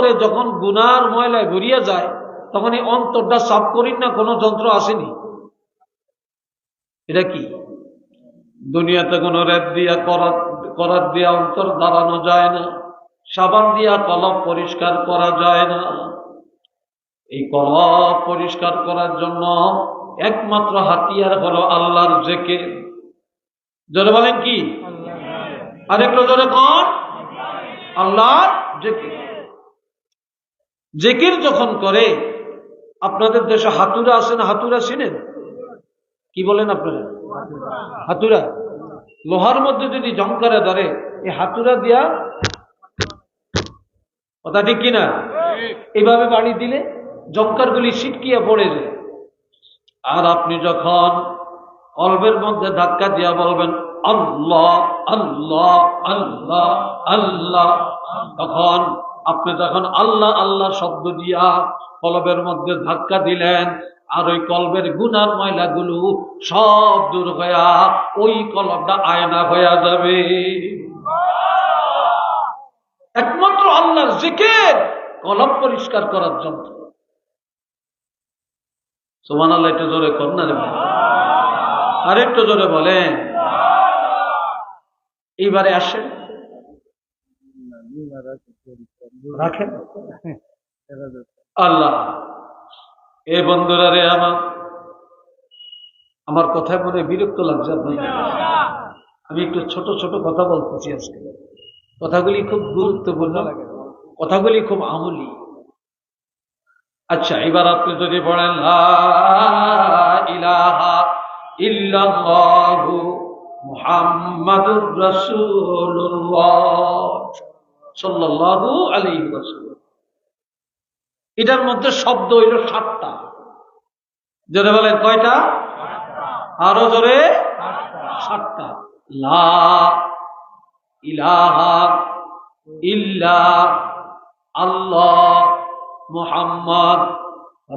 অন্তরে যখন গুনার ময়লায় ভরিয়া যায় তখন এই অন্তরটা সাফ করিন না, কোনো যন্ত্র আসেনি। এটা কি? দুনিয়াতে কোনো রেত দিয়া করাত দিয়া অন্তর দাঁড়ানো যায় না, সাবান দিয়া কলব পরিষ্কার করা যায় না। এই কলব পরিষ্কার করার জন্য একমাত্র হাতিয়ার হলো আল্লাহর জিকির। জোরে বলেন কি? আরেকটু জোরে কোন? আল্লাহর জিকির। জিকির যখন করে, আপনাদের দেশে হাতুরা আছে না? হাতুরা চিনেন? কি বলেন আপনারা? হাতুরা। লোহার মধ্যে যদি জংকারে ধরে, এই হাতুরা দিয়া, কথা ঠিক কিনা, এইভাবে বাড়ি দিলে জংকারগুলি ছিটকিয়া পড়ে যায়। আর আপনি যখন কলবের মধ্যে ধাক্কা দিয়া বলবেন আল্লাহ আল্লাহ আল্লাহ আল্লাহ, তখন আপনি যখন আল্লাহ আল্লাহ শব্দ দিয়া কলবের মধ্যে ধাক্কা দিলেন, আর ওই কলবের গুনার ময়লাগুলো সব দূর হইয়া ওই কলবটা আয়না হইয়া যাবে। একমাত্র আল্লাহর জিকির কলব পরিষ্কার করার যন্ত্র। সুবহানাল্লাহ। একটু জোরে কর না রে ভাই, আর একটু জোরে বলেন। এইবারে আসেন, রাখেন আল্লাহ। এ বন্ধুরা রে, আমার কথায় মনে বিরক্ত লাগছে আপনাদের। আমি একটু ছোট ছোট কথা বলতেছি আজকে। কথাগুলি খুব গুরুত্বপূর্ণ, কথাগুলি খুব আমলি। আচ্ছা, এবার আপনি যদি বলেন লা ইলাহা ইল্লাল্লাহু মুহাম্মাদুর রাসূলুল্লাহ সাল্লাল্লাহু আলাইহি ওয়াসাল্লাম, এটার মধ্যে শব্দ হইল 7টা। জোরে বলেন কয়টা? আরো জোরে। 7টা। লা ইলাহা ইল্লা আল্লাহ মুহাম্মদ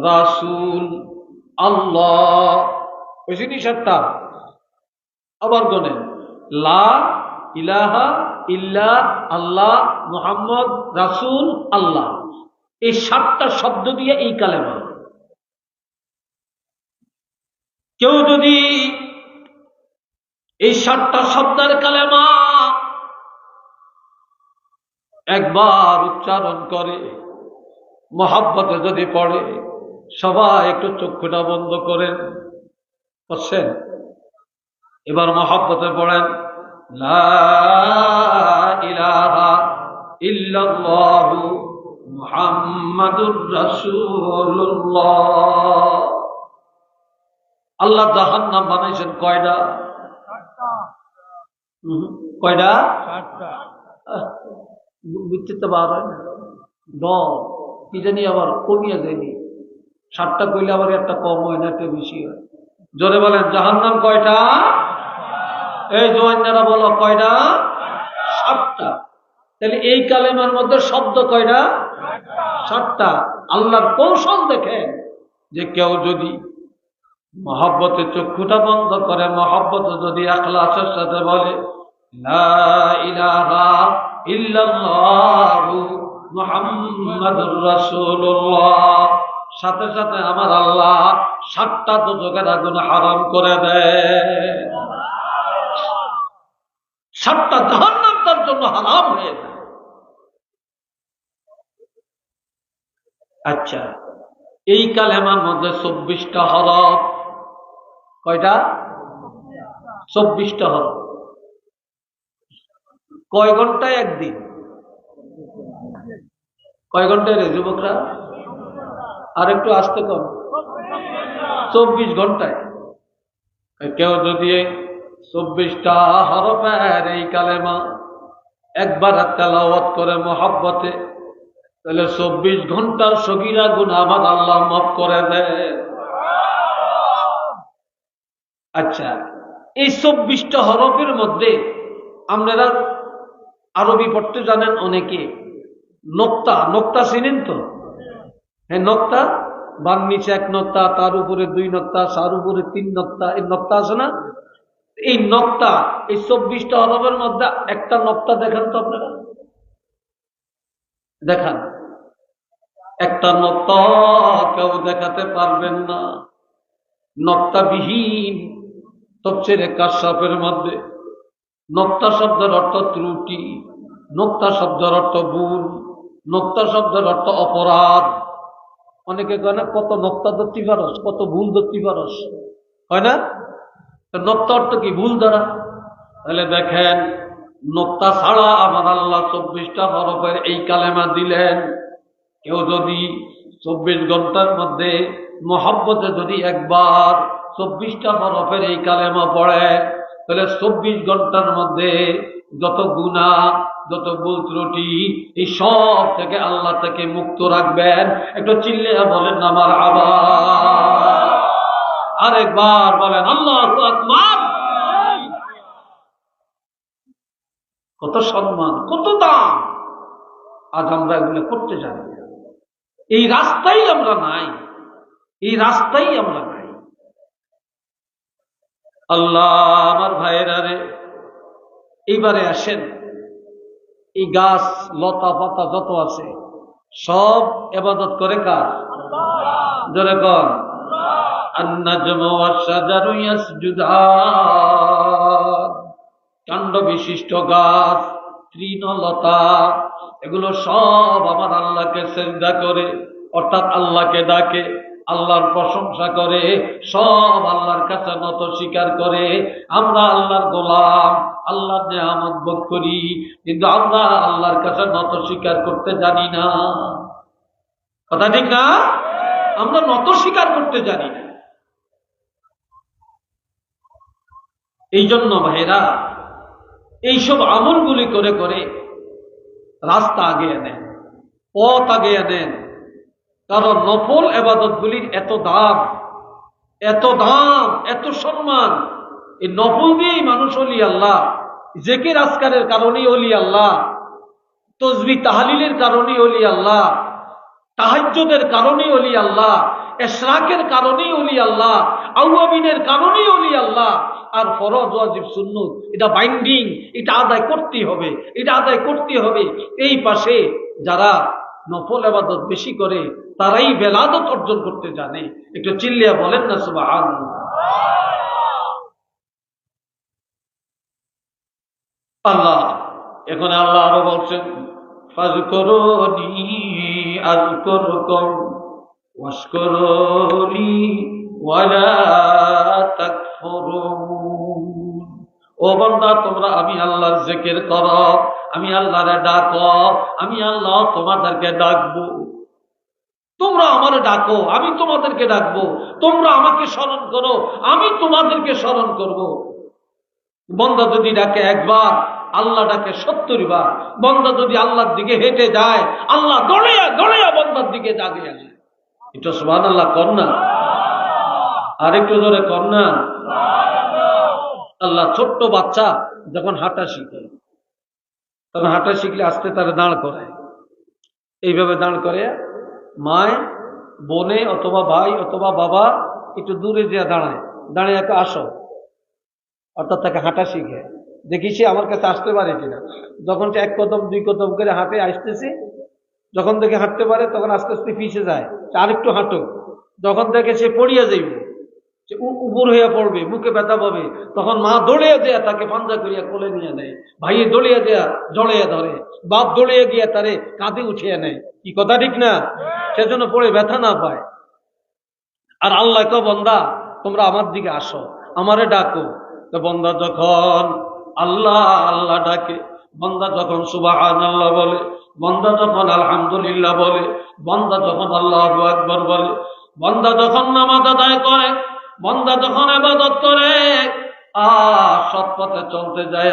রাসূল আল্লাহ, বুঝিনি? 7টা। আবার গনেন, লা ইলাহা ইল্লা আল্লাহ মুহাম্মদ রাসূল আল্লাহ। এই 7টা শব্দ দিয়ে এই কালেমা। কেউ যদি এই 7টা শব্দের কালেমা একবার উচ্চারণ করে, মহব্বতে যদি পড়ে, সবাই একটু চক্ষুটা বন্ধ করেন, বুঝছেন? এবার মহব্বতে পড়েন লা ইলাহা ইল্লাল্লাহু মুহাম্মাদুর রাসূলুল্লাহ। আল্লাহ জাহান্নাম বানাইছেন কয়টা? কয়টা? 7টা। বুঝতে বার হয় না, 10 কি জানি আবার কমিয়ে যায়নি। 7টা কইলে আবার একটা কম হয় না, একটা বেশি হয়। জোরে বলেন জাহান্নাম কয়টা? এই জওয়ানরা বলো কয়টা? 7টা। তাহলে এই কালেমার মধ্যে শব্দ কয়টা? 7টা। আল্লাহর কৌশল দেখেন, যে কেউ যদি মহব্বতে চক্ষুটা বন্ধ করে, মহব্বতে যদি ইখলাসের সাথে বলে লা ইলাহা ইল্লাল্লাহু মুহাম্মাদুর রাসূলুল্লাহ, সাথে সাথে আমার আল্লাহ 7টা দোজখের আগুন হারাম করে দেয়। 7টা জাহান্নাম তার জন্য হারাম হয়ে যায়। আচ্ছা, এই কালেমার মধ্যে 24টা হরফ। কয়টা? 24টা হরফ। কয় ঘন্টায় একদিন? কয় ঘন্টায় রে যুবকরা? আর একটু আসতে কম। 24 ঘন্টায়। কেউ যদি 24টা হরফের এই কালেমা একবার তেলাওয়াত করে মহব্বতে, তাহলে 24 ঘন্টার সগীরা গুনাহ আমার আল্লাহ মাফ করে দেয়। আচ্ছা, এই 24টা হরফের মধ্যে আপনারা আরবি পড়তে জানেন অনেকে। নোক্তা, নোক্তা চিনেন তো? হ্যাঁ, নোক্তা। বাম নিচে 1 নোক্তা, তার উপরে 2 নোক্তা, তার উপরে 3 নোক্তা, এই নোক্তা আছে না? এই নোক্তা, এই 24টা হরফের মধ্যে একটা নোক্তা দেখান তো আপনারা, দেখান। একটা নক্তা কেউ দেখাতে পারবেন না। নক্তাবিহীন তফসিরে কাশফের মধ্যে নক্তা শব্দের অর্থ ত্রুটি, নক্তা শব্দের অর্থ ভুল, নক্তা শব্দের অর্থ অপরাধ। অনেকে কয় না কত নক্তা ধরতে পারস, কত ভুল ধরতে পারস, হয় না? নক্তা অর্থ কি? ভুল ধরা। তাহলে দেখেন, নক্তা ছাড়া আমার আল্লাহ 24টা হরফের এই কালেমা দিলেন। কেউ যদি 24 ঘন্টার মধ্যে মহব্বতে যদি একবার 24টা হরফের এই কালেমা পড়ে, তাহলে 24 ঘন্টার মধ্যে যত গুনাহ, যত ভুল ত্রুটি, এই সব থেকে আল্লাহ থেকে মুক্ত রাখবেন। একটু চিল্লিয়া বলেন আমার আবার, আরেকবার বলেন আল্লাহু আকবার। কত সম্মান, কত দাম! আজ আমরা এগুলো করতে জানি না। এই রাস্তাই আমরা নাই, এই রাস্তাই আমরা নাই। আল্লাহ আমার ভাইয়েরা রে, এইবারে আসেন, এই গাছ লতা পাতা যত আছে সব ইবাদত করে কার? জোরে কর। আন-নাজমু ওয়াশ-শাজারু ইয়াসজুদান। কাণ্ড বিশিষ্ট গাছ, তৃণলতা, এগুলো সব আমার আল্লাহকে সিজদা করে, অর্থাৎ আল্লাহকে ডাকে, আল্লাহর প্রশংসা করে, সব আল্লাহর কাছে নত স্বীকার করে। আমরা আল্লাহর গোলাম, আল্লাহর নিয়ামত ভোগ করি, কিন্তু আমরা আল্লাহর কাছে নত স্বীকার করতে জানি না। কথা ঠিক না? আমরা নত স্বীকার করতে জানি না। এই জন্য ভাইরা, এইসব আমলগুলি করে করে রাস্তা আগে নেন, পথ আগে নেন। কারণ নফল ইবাদতগুলির এত দাম, এত দাম, এত সম্মান। এই নফল দিয়েই মানুষ ওলি আল্লাহ, জিকির আজকারের কারণেই ওলি আল্লাহ, তাসবিহ তাহলিলের কারণেই ওলি আল্লাহ, তাহাজ্জুদের কারণেই ওলি আল্লাহ, ইশরাকের কারণেই ওলি আল্লাহ, আওয়াবিনের কারণেই ওলি আল্লাহ। আর ফরজ ওয়াজিব সুন্নত এটা বাইন্ডিং, এটা আদায় করতে হবে, এটা আদায় করতে হবে। এই পাশে যারা নফল ইবাদত বেশি করে তারাই বেলাদত অর্জন করতে জানে। একটু চিল্লিয়া বলেন না সুবহানাল্লাহ। আল্লাহ এখানে আল্লাহ আরো বলছেন, ফাযকুরুনি আযকুরকুম ওয়াশকুরুলি ওয়ালা তাকফুরুন। ও বান্দা, তোমরা আমি আল্লাহর জিকির করো, আমি আল্লাহরে ডাকো, আমি আল্লাহ তোমাদেরকে ডাকবো। তোমরা আমারে ডাকো, আমি তোমাদেরকে ডাকবো। তোমরা আমাকে স্মরণ করো, আমি তোমাদেরকে স্মরণ করব। বান্দা যদি ডাকে একবার, আল্লাহ ডাকে 70 বার। বান্দা যদি আল্লাহর দিকে হেঁটে যায়, আল্লাহ দৌড়িয়া দৌড়িয়া বান্দার দিকে জাগে আসে। এটা সুবহানাল্লাহ কর না, আরেকটু জোরে কর না। আল্লাহ ছোট্ট বাচ্চা যখন হাঁটা শিখে, তখন হাঁটা শিখলে আস্তে তারা দাঁড় করায়, এইভাবে দাঁড় করে মায় বোনে অথবা ভাই অথবা বাবা একটু দূরে যে দাঁড়ায়, দাঁড়িয়ে একটু আসো, অর্থাৎ তাকে হাঁটা শিখে। দেখি সে আমার কাছে আসতে পারে কিনা। যখন সে 1 কদম 2 কদম করে হাঁটে আসতেছে, যখন দেখে হাঁটতে পারে তখন আস্তে আস্তে পিছিয়ে যায়, আরেকটু হাঁটো। যখন দেখে সে পড়িয়া যাইব, সে উপর হইয়া পড়বে, বুকে ব্যথা পাবে, তখন মা দৌড়িয়া দেয়া তাকে পাঞ্জা করিয়া কোলে নিয়ে নেয়, ভাইয়ে দৌড়িয়া দেয়া জড়িয়ে ধরে, বাপ দৌড়িয়া গিয়া তারে কাঁধে উঠিয়ে নেয়। কি কথা ঠিক না? সেজন্য পড়ে ব্যথা না পায়। আর আল্লাহ কো, বান্দা তোমরা আমার দিকে আসো, আমারে ডাকো। তো বান্দা যখন আল্লাহ আল্লাহ ডাকে, বান্দা যখন সুবহানাল্লাহ বলে, বান্দা যখন আলহামদুলিল্লাহ বলে, বান্দা যখন আল্লাহু আকবার বলে, বান্দা যখন নামাজ আদায় করে, বান্দা যখন ইবাদত করে, সৎ পথে চলতে যায়,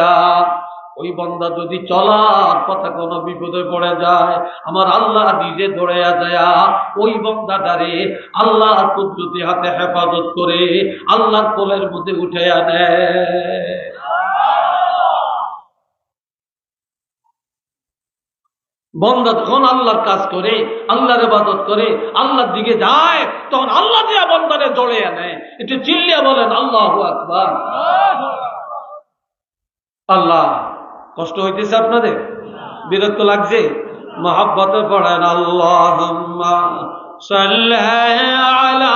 ওই বান্দা যদি চলার পথে কোনো বিপদে পড়ে যায়, আমার আল্লাহ নিজে দৌড়াইয়া যায় ওই বান্দাটারে আল্লাহর কুদরতি হাতে হেফাজত করে আল্লাহর কোলের মধ্যে উঠাইয়া দেয়। বান্দা যখন আল্লাহর কাজ করে, আল্লাহর ইবাদত করে, আল্লাহর দিকে যায়, তখন আল্লাহ দিয়া বান্দারে জড়াইয়া নেয়। একটু চিল্লিয়া বলেন আল্লাহু আকবার। আল্লাহ, কষ্ট হইতেছে আপনাদের? বিরক্ত লাগছে? मोहब्बत पढ़ेन अल्लाहुम्मा सल्ली अला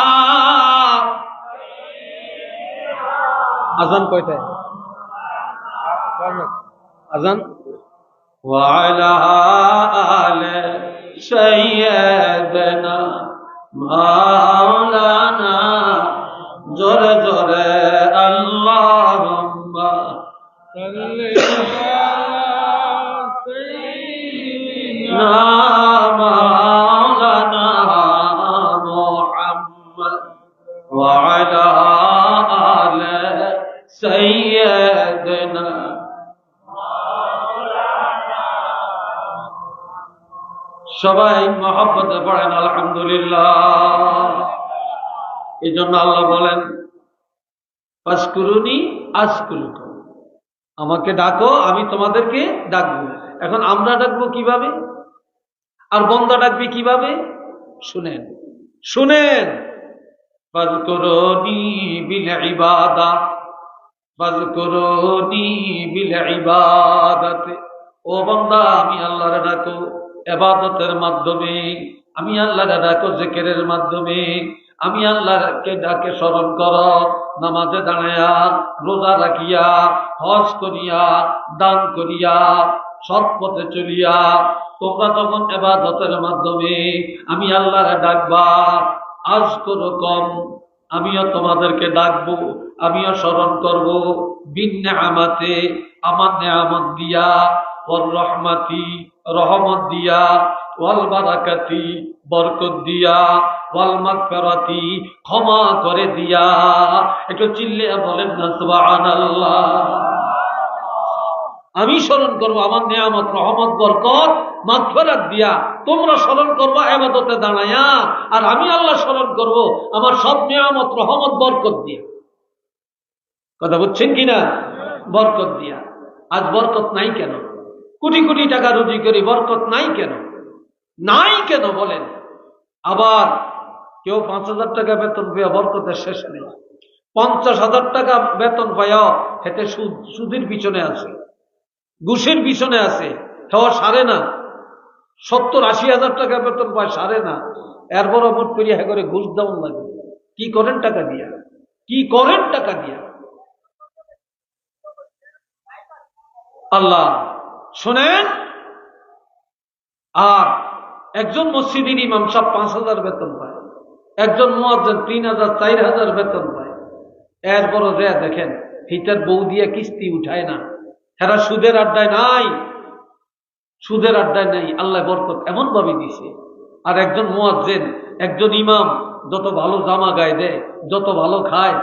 अज़ान कयटाয় अज़ान वाला आले सैयदना मौलाना जोरे जोरे अल्लाहुम्मा सल्ली अला सैयदना मौलाना मुहम्मद वाला आले सैयदना সবাই মহব্বতে পড়েন আলহামদুলিল্লাহ। এই জন্য আল্লাহ বলেন ফাসকুরুনি আযকুরুকুম, আমাকে ডাকো আমি তোমাদেরকে ডাকবো। এখন আমরা ডাকবো কিভাবে আর বান্দা ডাকবে কিভাবে? শুনেন শুনেন, ফাজকুরুনি বিল ইবাদাত, ফাজকুরুনি বিল ইবাদাতে, ও বান্দা আমি আল্লাহরে ডাকো ইবাদতের মাধ্যমে, আমি আল্লাহকে ডাকো জিকিরের মাধ্যমে, আমি আল্লাহকে ডাকে স্মরণ করো নামাজে দাঁড়াইয়া, রোজা রাখিয়া, হজ করিয়া, দান করিয়া, সৎ পথে চলিয়া। তোমরা তখন ইবাদতের মাধ্যমে আমি আল্লাহকে ডাকবা। আযকুরুকুম, আমিও তোমাদেরকে ডাকবো, আমিও স্মরণ করব। বিন নিআমাতে, আমার নিয়ামত দিয়া, ওয়ার রহমাতি, রহমত দিয়া, ওয়াল বারাকাতি, বরকত দিয়া, ওয়াল মাগফিরাতি, ক্ষমা করে দিয়া। একটু চিল্লিয়ে বলেন না সুবহানাল্লাহ। আমি স্মরণ করবো আমার নিয়ামত, রহমত, বরকত, মাগফিরাত দিয়া। তোমরা স্মরণ করবা ইবাদতে দাঁড়ায়া, আর আমি আল্লাহ স্মরণ করব আমার সব নিয়ামত, রহমত, বরকত দিয়া। কথা বুঝছেন কিনা? বরকত দিয়া। আজ বরকত নাই কেন? কোটি কোটি টাকা রুজি করি, বরকত নাই কেন? নাই কেন বলেন? আবার কেউ 5,000 টাকা বেতন পেয়ে বরকতের শেষ নেই, 50,000 টাকা বেতন পাইয়া হেতে সুদের পিছনে আছে, ঘুষের পিছনে আছে, হেওয়া সারে না। 70-80 হাজার টাকা বেতন পায়, সারে না। এরপরও মোট করিয়া হে করে ঘুষ দেওয়ান লাগে। কি করেন টাকা দিয়া? কি করেন টাকা দিয়া? আল্লাহ শোনেন। আর একজন মসজিদের ইমাম সব 5,000 বেতন পায়, একজন মুয়াজ্জিন 3,000 4,000 বেতন পায়। এরপরও যে দেখেন হিটার বউ দিয়ে কিস্তি উঠায় না, হেরা সুদের আড্ডায় নাই, সুদের আড্ডায় নাই। আল্লাহ বরকত এমন ভাবে দিছে। আর একজন মুয়াজ্জিন, একজন ইমাম যত ভালো জামা গায়ে দেয়, যত ভালো খায়,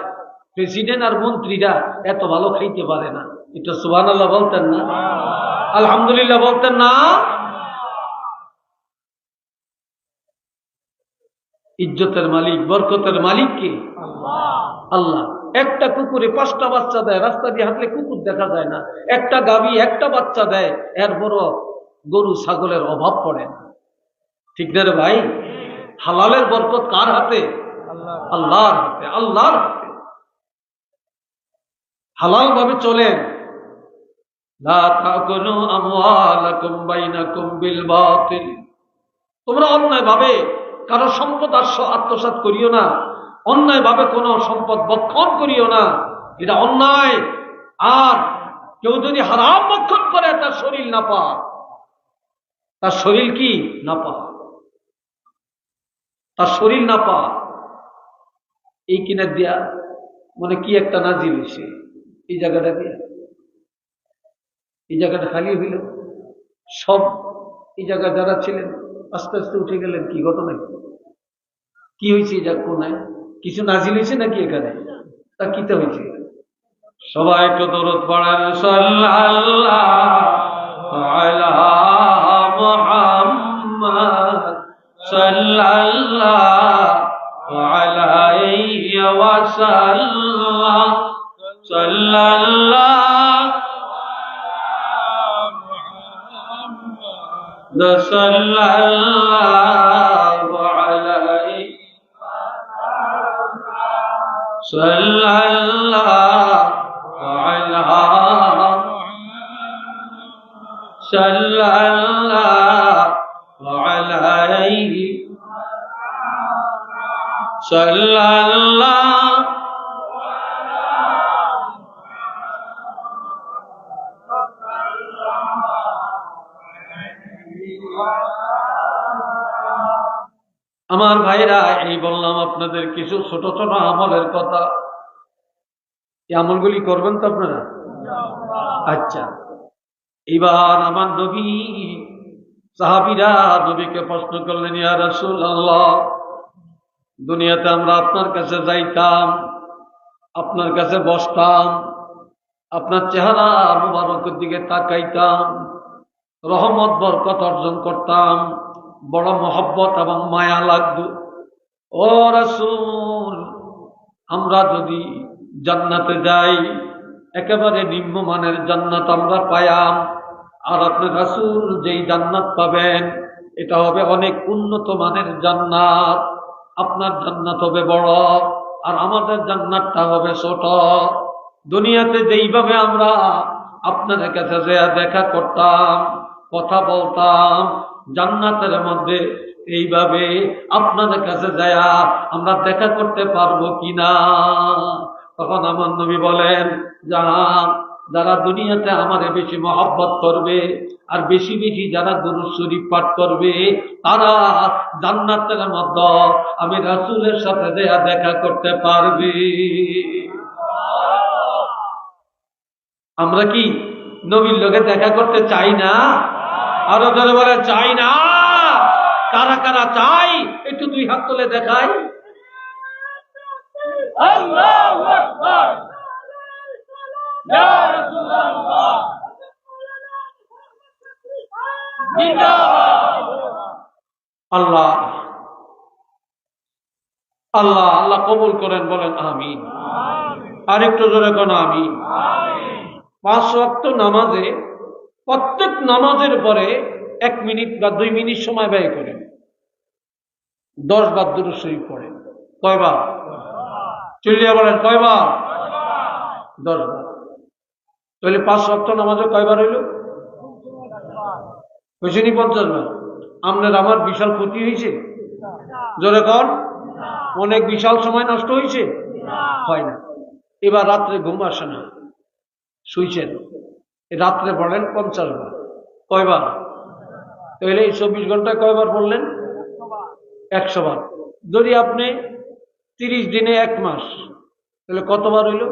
প্রেসিডেন্ট আর মন্ত্রীরা এত ভালো খাইতে পারে না। এটা সুবহানাল্লাহ বলতেন না? আলহামদুলিল্লাহ বলতেন না? ইজ্জতের মালিক, বরকতের মালিক কে? আল্লাহ। একটা কুকুরে 5টা বাচ্চা দেয়, রাস্তা দিয়ে হাঁটলে কুকুর দেখা যায় না। একটা গাভী একটা বাচ্চা দেয়, এরপরও গরু ছাগলের অভাব পড়ে না। ঠিক না রে ভাই? হালালের বরকত কার হাতে? আল্লাহর হাতে, আল্লাহর হাতে। হালাল ভাবে চলেন। লা তাকুলু আমওয়ালাকুম বাইনাকুম বিল বাতিল, তোমরা অন্যায় ভাবে কারো সম্পদ আত্মসাৎ করিও না, অন্যায় ভাবে কোনো সম্পদ ভক্ষণ করিও না, এটা অন্যায়। আর কেউ যদি হারাম ভক্ষণ করে তার শরীর নাপাক, তার শরীর কি নাপাক, তার শরীর নাপাক। এই কিনা দিয়া মানে কি একটা নাজিল হয়েছে এই জায়গাটা দিয়া, এই জায়গাটা খালি হইল। সব এই জায়গায় যারা ছিলেন আস্তে আস্তে উঠে গেলেন। কি ঘটনা, কি হয়েছে? এই জায়গা কোনায় কিছু নাজিল হয়েছে নাকি এখানে? তা কিতে হয়েছে? সবাই একটু দরুদ পড়েন সাল্লাল্লাহু আলা মুহাম্মদ সাল্লাল্লাহু আলাইহি ওয়াসাল্লাম সাল্লাল্লাহু সাল্লাল্লাহু আলাইহি সাল্লাল্লাহু আলা সাল্লাল্লাহু সাল্লাল্লাহু আমার ভাইরা, এই বললাম আপনাদের কিছু ছোট ছোট আমলের কথা। এই আমলগুলি করবেন তো আপনারা? আচ্ছা, এবার আমার নবী সাহাবীরা নবীকে প্রশ্ন করলেন, ইয়া রাসূলুল্লাহ, দুনিয়াতে আমরা আপনার কাছে যাইতাম, আপনার কাছে বসতাম, আপনার চেহারা মুবারকের দিকে তাকাইতাম, রহমত বরকত অর্জন করতাম, বড় মহব্বত এবং মায়া লাগতো। ও রাসূল, আমরা যদি জান্নাতে যাই, একেবারে নিম্নমানের জান্নাত আমরা পাইয়াম, আর আপনি রাসূল যেই জান্নাত পাবেন এটা হবে অনেক উন্নত মানের জান্নাত। আপনার জান্নাত হবে বড় আর আমাদের জান্নাতটা হবে ছোট। দুনিয়াতে যেইভাবে আমরা আপনাদের কাছে দেখা করতাম, কথা বলতাম, জান্নাতের মধ্যে এইভাবে আপনাদের কাছে যায়া আমরা দেখা করতে পারবো কিনা? তখন আমার নবী বলেন, যারা দুনিয়াতে আমারে বেশি মহব্বত করবে আর বেশি বেশি যারা দুরূদ শরীফ পাঠ করবে, তারা জান্নাতের মধ্যে আমি রাসূলের সাথে দেখা করতে পারবে। আমরা কি নবীর লোকে দেখা করতে চাই না? আরো ধরে বলে চাই না। কারা কারা চাই একটু দুই হাত তুলে দেখাই। আল্লাহু আকবার, ইয়া রাসূলুল্লাহ, জিন্দাবাদ। আল্লাহ আল্লাহ আল্লাহ কবুল করেন, বলেন আমিন। আরেকটু জোরে কোন আমিন। 5 ওয়াক্ত নামাজে প্রত্যেক নামাজের পরে 1 মিনিট বা 2 মিনিট সময় ব্যয় করেন, 10 বার দুরূদ শরীফ পড়েন। কয়বার? চিল্লিয়া বলেন কয়বার? 10 বার। তাহলে 5 ওয়াক্ত নামাজে কয়বার হইল? হয়েছে নি 50 বার। আপনার আমার বিশাল ক্ষতি হয়েছে? জোরে কন। অনেক বিশাল সময় নষ্ট হয়েছে? হয় না। এবার রাত্রে ঘুম আসে না, শুইছেন, রাত্রে পড়েন 50 বার। কয়বার? তাহলে এই 24 ঘন্টায় কয়বার পড়লেন? 100 বার। যদি আপনি 30 দিনে 1 মাস, তাহলে কতবার হইল?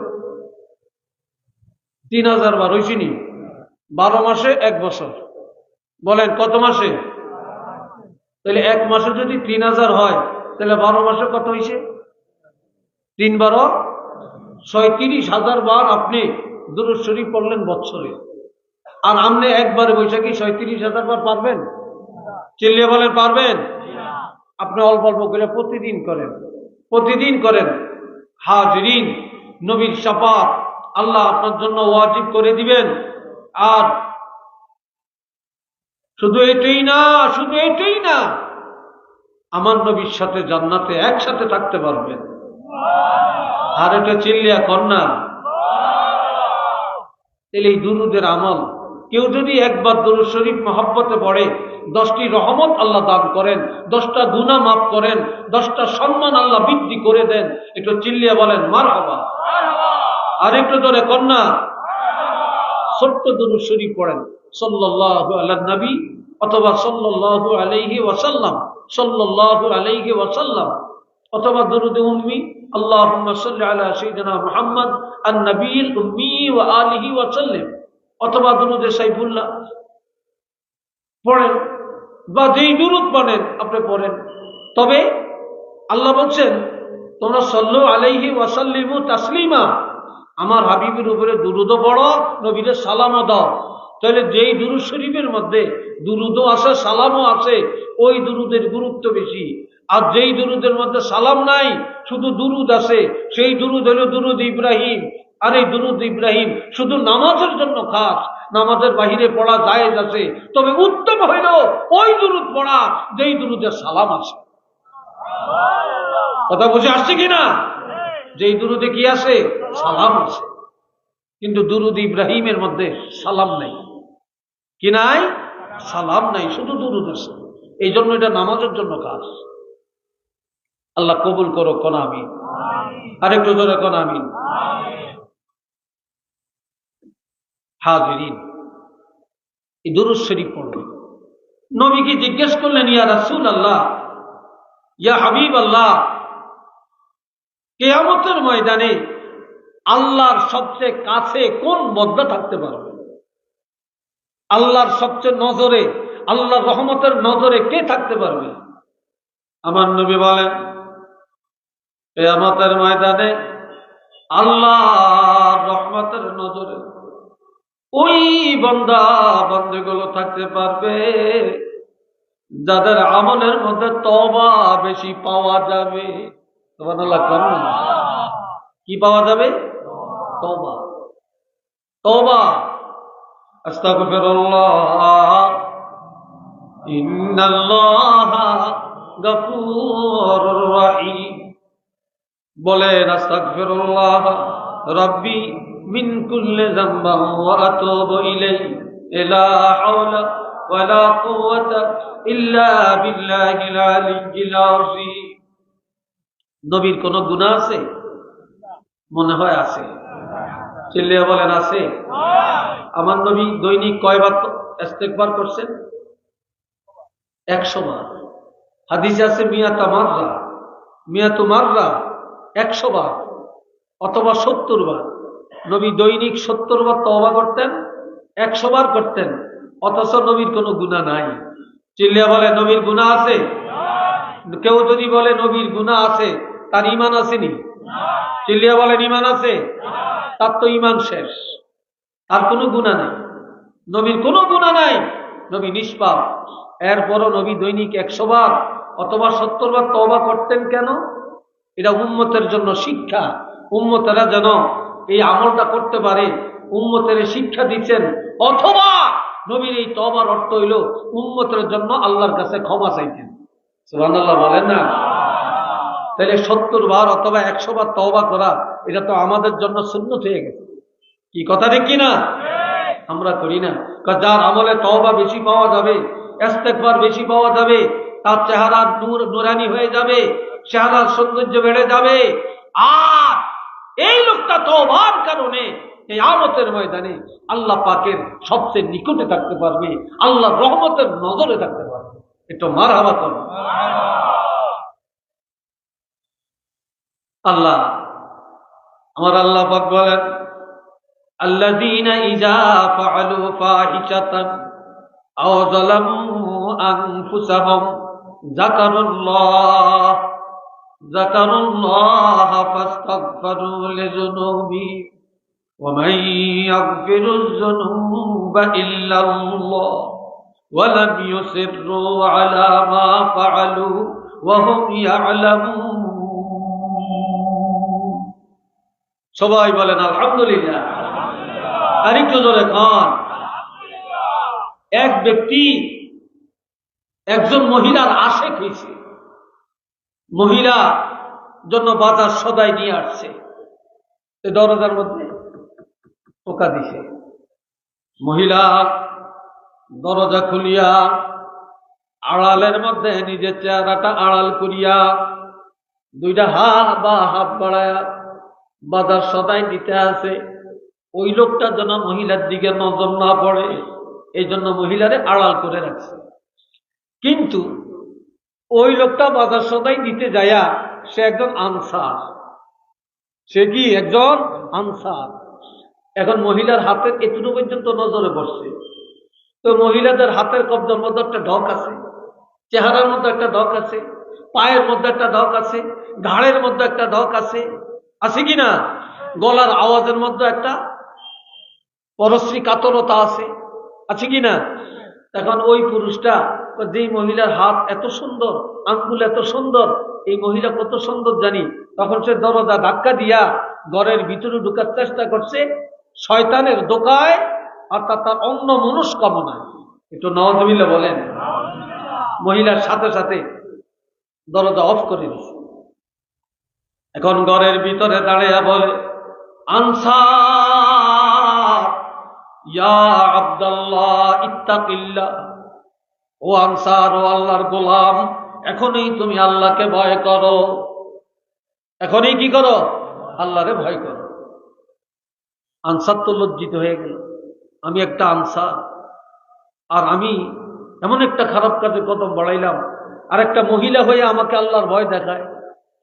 3000 বার হয়েছে নি? 12 মাসে 1 বছর। বলেন কত মাসে? তাহলে 1 মাসে যদি 3000 হয়, তাহলে 12 মাসে কত হয়েছে? 3 12 36,000 বার আপনি দুরূদ শরীফ পড়লেন বছরে। আর আপনি একবারে বৈশাখী 37,000 বার পারবেন? চিল্লিয়ে বলেন পারবেন? আপনি অল্প অল্প করে প্রতিদিন করেন, প্রতিদিন করেন। হাজরিন, নবীর শাফাত আল্লাহ আপনার জন্য ওয়াজিব করে দিবেন। আর শুধু এটাই না, শুধু এটাই না, আমার নবীর সাথে জান্নাতে একসাথে থাকতে পারবেন। আর এটা চিল্লিয়া কন্যা। তাহলে এই দুরুদের আমল, কেউ যদি একবার দুরূদ শরীফ মহব্বতে পড়ে, 10টি রহমত আল্লাহ দান করেন, 10টা গুনাহ মাফ করেন, 10টা সম্মান আল্লাহ বৃদ্ধি করে দেন। একটু চিল্লিয়া বলেন মারহাবা। আর একটু ধরে কন্যা ছোট্ট দুরূদ শরীফ পড়েন, সাল্লাল্লাহু আলা নবী অথবা সাল্লাল্লাহু আলাইহি ওয়াসাল্লাম, সাল্লাল্লাহু আলাইহি ওয়াসাল্লাম, অথবা দুরূদ উম্মি, আল্লাহুম্মা সাল্লি আলা সাইয়্যিদিনা মুহাম্মদ আন-নবিয়্যিল উম্মি ওয়া আলিহি ওয়া সাল্লাম, অথবা দুরূদে সাইফুল্লাহ পড়েন, বা যেই দুরূদ পড়েন আপনি পড়েন। তবে আল্লাহ বলছেন, তোমরা সাল্লু আলাইহি ওয়া সাল্লিমু তাসলিমা, আমার হাবিবের উপরে দুরূদও পড়ো, নবীরে সালামও দাও। তাহলে যেই দুরূদ শরীফের মধ্যে দুরূদও আছে, সালামও আছে, ওই দুরূদের গুরুত্ব বেশি। আর যেই দুরূদের মধ্যে সালাম নাই, শুধু দুরূদ আছে, সেই দুরূদ হলো দুরূদ ইব্রাহিম। আর এই দুরূদ ইব্রাহিম শুধু নামাজের জন্য খাস, নামাজের বাহিরে পড়া জায়েজ আছে। তবে উত্তম হইল ওই দুরূদ পড়া যেই দুরূদে সালাম আছে। কথা বুঝে আসছে কিনা? যেই দুরূদে কি আছে? সালাম আছে। কিন্তু দুরূদ ইব্রাহিমের মধ্যে সালাম নাই। কি নাই? সালাম নাই, শুধু দুরূদ আছে। এই জন্য এটা নামাজের জন্য কাজ। আল্লাহ কবুল করো, কোন আমিন। আরেকটু জোরে কোন আমিন। হাজিরিন, এই দুরূদ শরীফ পড়বে। নবীকে জিজ্ঞেস করলেন, ইয়া রাসূলুল্লাহ, ইয়া হাবিবাল্লাহ, কিয়ামতের ময়দানে আল্লাহর সবচেয়ে কাছে কোন বন্দা থাকতে পারবে? আল্লাহর সবচেয়ে নজরে, আল্লাহর রহমতের নজরে কে থাকতে পারবে? আমার নবী বলেন, কিয়ামতের ময়দানে আল্লাহর রহমতের নজরে ওই বান্দা বান্দিগুলো থাকতে পারবে যাদের আমলের মধ্যে তওবা বেশি পাওয়া যাবে। সুবহানাল্লাহ। কি পাওয়া যাবে? তওবা। তওবা। আস্তাগফিরুল্লাহ, ইন্নাল্লাহা গফুরুর রহিম। বলেন, আস্তাগফিরুল্লাহ রাব্বি মিন কুল্লি যামবিন ওয়া আতুবু ইলাইহি, লা হাওলা ওয়ালা কুওয়াতা ইল্লা বিল্লাহিল আলিয়্যিল আযীম। নবীর কোন গুনাহ আছে? মনে হয় আছে। চিল্লিয়ে বলেন, আছে। আমার নবী দৈনিক কয়বার ইস্তেগফার করছেন? 100 বার। হাদিসে আছে মিয়াতা মাররা, মিয়াতু মাররা, 100 বার অথবা 70 বার। নবী দৈনিক 70 বার তওবা করতেন, 100 বার করতেন, অথচ নবীর কোনো গুনাহ নাই। চিল্লিয়ে বলে, নবীর গুনাহ আছে? কেউ যদি বলে নবীর গুনাহ আছে, তার ঈমান আসেনি? চিল্লিয়ে বলেন, ঈমান আছে? তার তো ঈমান শেষ, আর কোনো গুনাহ নাই। নবীর কোনো গুনাহ নাই, নবী নিষ্পাপ। এরপরও নবী দৈনিক 100 বার অথবা 70 বার তওবা করতেন কেন? এটা উম্মতের জন্য শিক্ষা। উম্মতেরা যেন এই আমলটা করতে পারে, উম্মতের শিক্ষা দিচ্ছেন। অথবা নবীর এই তওবার অর্থ হইল উম্মতের জন্য আল্লাহর কাছে ক্ষমা চাইতেন। সুবহানাল্লাহ বলেন না? তাহলে 70 বার অথবা 100 বার তওবা করা, এটা তো আমাদের জন্য সুন্নত হয়ে গেছে। কি কথা ঠিক কিনা? আমরা করি না। যার আমলে তওবা বেশি পাওয়া যাবে, ইস্তেগফার বেশি পাওয়া যাবে, তার চেহারার নূর নুরানি হয়ে যাবে, চেহারার সৌন্দর্য বেড়ে যাবে। আর এই লোকটা তওবার কারণে কিয়ামতের ময়দানে আল্লাহ পাকের সবচেয়ে নিকটে থাকতে পারবে, আল্লাহর রহমতের নজরে থাকতে পারবে। একটু মারহাবা করুন। আল্লাহ, আমার আল্লাহ পাক বলেন, আল্লাযীনা ইযা ফাআলু ফাহিশাতান আও যালামু আনফুসাহুম যাকারুল্লাহ ফাস্তাগফিরু লিযুনুবিহিম ওয়া মান ইয়াগফিরুয যুনুবা ইল্লাল্লাহ ওয়া লাম ইউসিররু আলা মা ফাআলু ওয়া হুম ইয়ালামুন। সবাই বলেন আলহামদুলিল্লাহ। আরেকটু জোরে খান। এক ব্যক্তি একজন মহিলার আশেক হয়েছে, মহিলা জন্য বাজার সদাই নিয়ে আসছে, দরজার মধ্যে টোকা দিছে। মহিলা দরজা খুলিয়া আড়ালের মধ্যে নিজের চেহারাটা আড়াল করিয়া দুইটা হাত বাড়ায়া বাজার সদাই দিতে আছে। ওই লোকটা যেন মহিলার দিকে নজর না পড়ে, এই জন্য মহিলারে আড়াল করে রাখছে। কিন্তু ওই লোকটা বাজার সদাই দিতে যায়া সে একজন আনসার। সে কি একজন আনসার। এখন মহিলার হাতের এটুকু পর্যন্ত নজরে পড়ছে। তো মহিলাদের হাতের কবজার মধ্যে একটা ঢক আছে, চেহারার মধ্যে একটা ঢক আছে, পায়ের মধ্যে একটা ঢক আছে, ঘাড়ের মধ্যে একটা ঢক আছে, আছে কিনা? গলার আওয়াজের মধ্যে একটা পরশ্রী কাতরতা আছে, আছে কিনা? এখন ওই পুরুষটা, যেই মহিলার হাত এত সুন্দর, আঙ্গুল এত সুন্দর, এই মহিলা কত সুন্দর জানি, তখন সে দরজা ধাক্কা দিয়া ঘরের ভিতরে ঢুকার চেষ্টা করছে শয়তানের দোকায়, অর্থাৎ তার অন্য মনস্কামনায়। একটু নাউযুবিল্লাহ বলেন। মহিলার সাথে সাথে দরজা অফ করে দিচ্ছে। এখন ঘরের ভিতরে দাঁড়িয়ে বলে, আনসার, ইয়া আব্দুল্লাহ ইত্তাকিল্লাহ, ও আনসার, ও আল্লাহর গোলাম, এখনই তুমি আল্লাহকে ভয় করো। এখনই কি করো? আল্লাহরে ভয় করো। আনসার তো লজ্জিত হয়ে গেল, আমি একটা আনসার, আর আমি এমন একটা খারাপ কাজে কদম বাড়াইলাম, আর একটা মহিলা হয়ে আমাকে আল্লাহর ভয় দেখায়।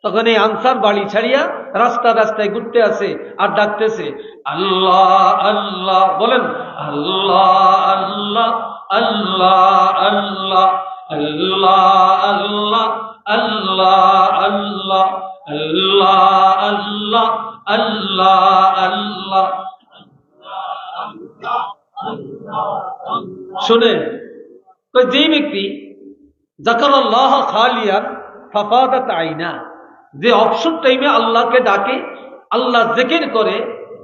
তখন এই আনসার বাড়ি ছাড়িয়া রাস্তায় ঘুরতে আসে আর ডাকতেছে আল্লাহ আল্লাহ। বলেন আল্লাহ আল্লাহ আল্লাহ আল্লাহ আল্লাহ আল্লাহ আল্লাহ আল্লাহ আল্লাহ আল্লাহ আল্লাহ আল্লাহ। শুনে যে ব্যক্তি যাকারাল্লাহ খালিয়ান ফাফাদাত আইনা, যে অবসর টাইমে আল্লাহকে ডাকে, আল্লাহ জিকির করে,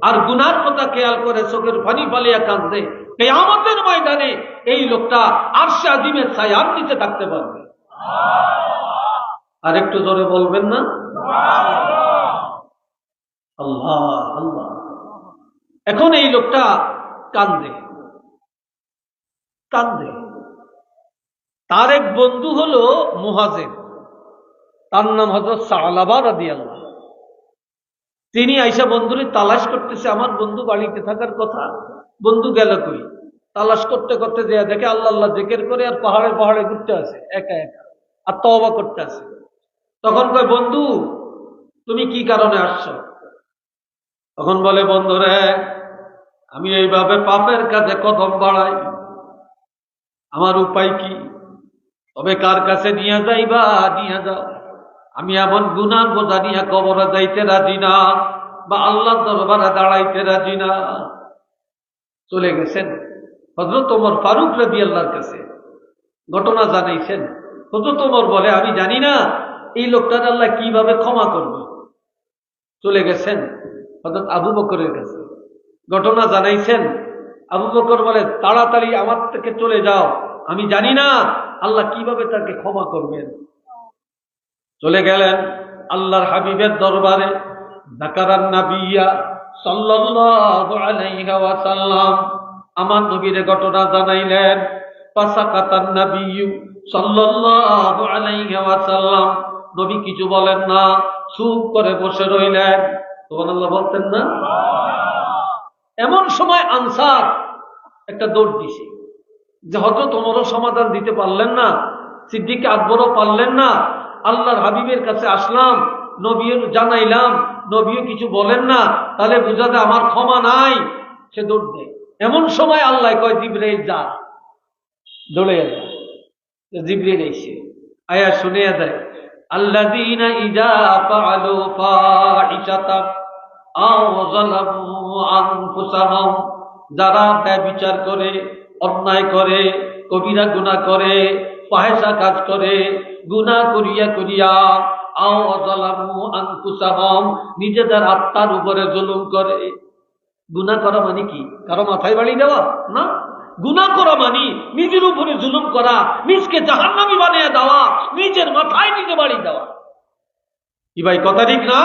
আর গুনার কথা খেয়াল করে চোখের পানি ফালিয়া কাঁদে, কিয়ামতের ময়দানে এই লোকটা আরশে আজিমের ছায়ার নিচে থাকতে পারবে। আর একটু জোরে বলবেন না? আল্লাহ আল্লাহ। এখন এই লোকটা কান্দে। তার এক বন্ধু হলো মুহাজির, তার নাম হযরত সালাবা রাদিয়াল্লাহু। তিনি আইসা বন্ধুরে তালাশ করতেছে, আমার বন্ধু বাড়িতে থাকার কথা, বন্ধু গেল কই? তালাশ করতে করতে যে দেখে আল্লাহ আল্লাহ জিকির করে আর পাহাড়ে পাহাড়ে ঘুরতে আছে একা একা, আর তওবা করতে আছে। তখন কয়, বন্ধু তুমি কি কারণে আসছো? তখন বলে, বন্ধুরে আমি এইভাবে পাপের কাজে কদম বাড়াই, আমার উপায় কি? তবে কার কাছে নিয়ে যাইবা? নিয়ে যাও। আমি এমন গুনার বোঝা নিয়ে কবরে যাইতে রাজি না, বা আল্লাহর দরবারে দাঁড়াইতে রাজি না। চলে গেছেন হযরত ওমর ফারুক রাদিয়াল্লাহর কাছে, ঘটনা জানাইছেন। হযরত ওমর বলে, আমি জানি না এই লোকটার আল্লাহ কিভাবে ক্ষমা করবে। চলে গেছেন হযরত আবু বকরের কাছে, ঘটনা জানাইছেন। আবু বকর বলে, তাড়াতাড়ি আমার থেকে চলে যাও, আমি জানি না আল্লাহ কিভাবে তাকে ক্ষমা করবেন। চলে গেলেন আল্লাহর হাবিবের দরবারে। যাকারান নাবিয়্যা সাল্লাল্লাহু আলাইহি ওয়াসাল্লাম, আমার নবীর ঘটনা জানাইলেন। ফাসাকাতান নাবিয়্যু সাল্লাল্লাহু আলাইহি ওয়াসাল্লাম, নবী কিছু বলেন না, চুপ করে বসে রইলেন। সুবহানাল্লাহ বলতেন না? এমন সময় আনসার একটা দৌড় দিছে, যে হযরত ওমরও সমাধান দিতে পারলেন না, সিদ্দিক আকবরও পারলেন না, আল্লাহর হাবিবের কাছে আসলাম, নবীও জানাইলাম, নবীও কিছু বলেন না, তাহলে বুঝা যায় আমার ক্ষমা নাই। সে দৌড় দেয়। এমন সময় আল্লাহ কয়, জিবরাইল যা, দৌড়ে যায়। জিবরাইল এসে আয়া শুনিয়া দেয়, আল্লাযীনা ইযা ফাআলু ফাহিশাতান আও যালামু আনফুসাহুম, যারা ব্যভিচার করে, অন্যায় করে, কবিরা গুনাহ করে, ফাহিশা কাজ করে, গুনাহ করিয়া করিয়া আও যালামু আনফুসাহুম, নিজেদের আত্মার উপরে জুলুম করে। গুনাহ করা মানে কি? কারো মাথায় বাড়ি দেওয়া না। গুনাহ করা মানে নিজের উপরে জুলুম করা, নিজকে জাহান্নামী বানিয়ে দেওয়া, নিজের মাথায় নিজে বাড়ি দেওয়া। কি ভাই কথা ঠিক না?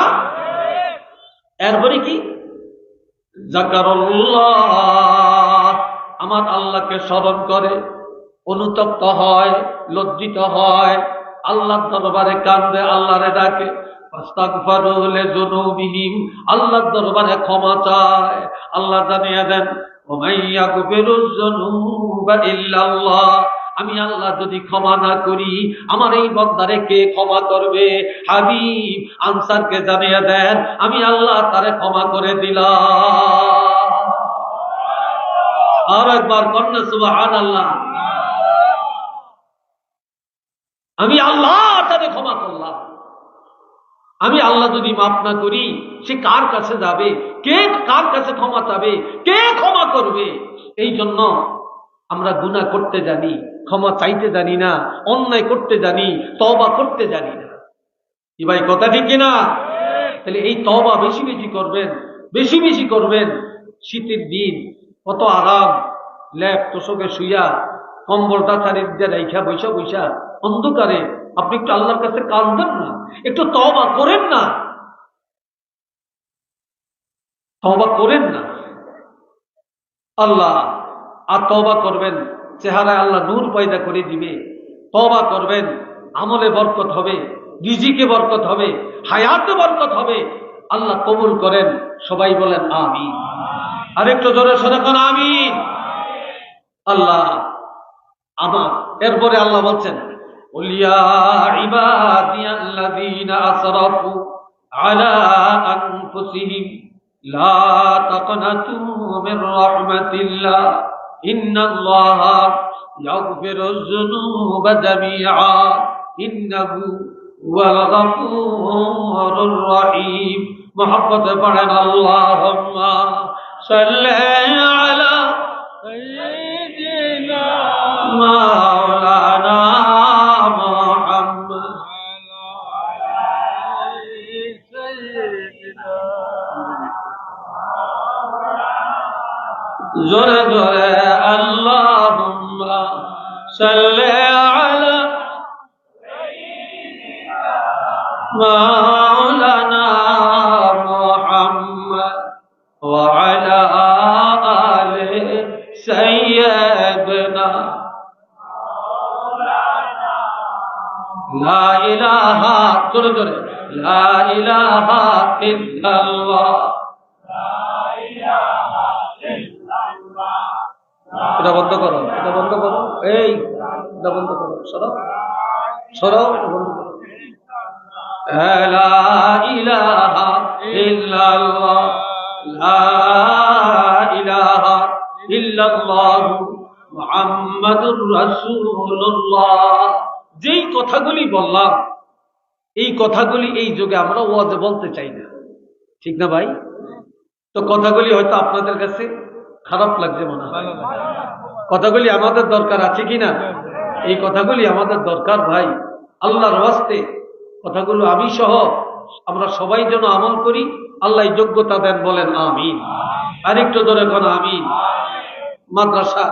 এরপরে কি? যাকারুল্লাহ, আমার আল্লাহকে স্মরণ করে, অনুতপ্ত হয়, লজ্জিত হয়, আল্লাহর দরবারে কান্দে, আল্লাহরে ডাকে, ফাস্তাগফারু লিযুনুবিহিম, আল্লাহর দরবারে ক্ষমা চায়। আল্লাহ জানিয়ে দেন, ওয়া ইয়াগফিরুয যুনুবা ইল্লাল্লাহ, আমি আল্লাহ যদি ক্ষমা না করি আমার এই বান্দারে কে ক্ষমা করবে? হাবিব আনসারকে জানিয়ে দেন, আমি আল্লাহ তারে ক্ষমা করে দিলাম। আর একবার কন্যা সুবহানাল্লাহ। আমি আল্লাহ তারে ক্ষমা করলাম। আমি আল্লাহ যদি মাফ না করি সে কার কাছে যাবে? কে কার কাছে ক্ষমা চাবে? কে ক্ষমা করবে? এই জন্য আমরা গুনাহ করতে জানি, ক্ষমা চাইতে জানি না, অন্যায় করতে জানি, তওবা করতে জানি না। কি ভাই কথা ঠিক কিনা? তাহলে এই তওবা বেশি বেশি করবেন, বেশি বেশি করবেন। শীতের দিন কত আরাম, ল্যাপ তোষকে শুইয়া, কম্বলটা চারিদিকে রাইখা বৈশা বৈশা অন্ধকারে আপনি একটু আল্লাহর কাছে কাঁদেন না, একটু তওবা করেন না, তওবা করেন না। আল্লাহ আর তওবা করবেন, চেহারায় আল্লাহ নূর পয়দা করে দিবে। তওবা করবেন, আমলে বরকত হবে, রিজিকে বরকত হবে, হায়াতে বরকত হবে। আল্লাহ কবুল করেন। সবাই বলেন আমিন। আরেকটু জোরে সরে কোন আমিন। আল্লাহ আমার এরপরে আল্লাহ বলছেন, উলিয়া ইবাদিয়াল্লাযীনা আসরাফু আলা আনফুসিহিম লা তাকনাতু মির রাহমাতিল্লাহ ইন্নাল্লাহা ইয়াগফিরুয যুনুবা জামিআ ইন্নাহু হুয়াল গফুরুর রহিম। মুহাব্বত পড়েন আল্লাহুম্মা সাল্লি আলা সাইয়্যিদিনা মাওলানা মুহাম্মদ। জোরে জোরে আল্লাহুম্মা সাল্লি আলা মাওলানা মুহাম্মদ ওয়া আলা আলি সাইয়্যিদিনা লা ইলাহা, জোরে জোরে, লা ইলাহা ইল্লাল্লাহ। এটা বন্ধ করো, এটা বন্ধ করো, এই এটা বন্ধ করো, সরাও সরাও, এটা বন্ধ করো। লা ইলাহা ইল্লাল্লাহ, লা ইলাহা ইল্লাল্লাহ মুহাম্মাদুর রাসূলুল্লাহ। যেই কথাগুলি বললাম, এই কথাগুলি এই যুগে আমরা ওয়াজে বলতে চাই না, ঠিক না ভাই? তো কথাগুলি হয়তো আপনাদের কাছে খারাপ লাগছে মনে হয়। কথাগুলি আমাদের দরকার আছে কিনা? এই কথাগুলি আমাদের দরকার ভাই। আল্লাহর ওয়াস্তে কথাগুলো আমি সহ আমরা সবাই যেন আমল করি, আল্লাহ যোগ্যতা দেন, বলেন আমিন। আরেকটু ধরে কোন আমিন। মাদ্রাসা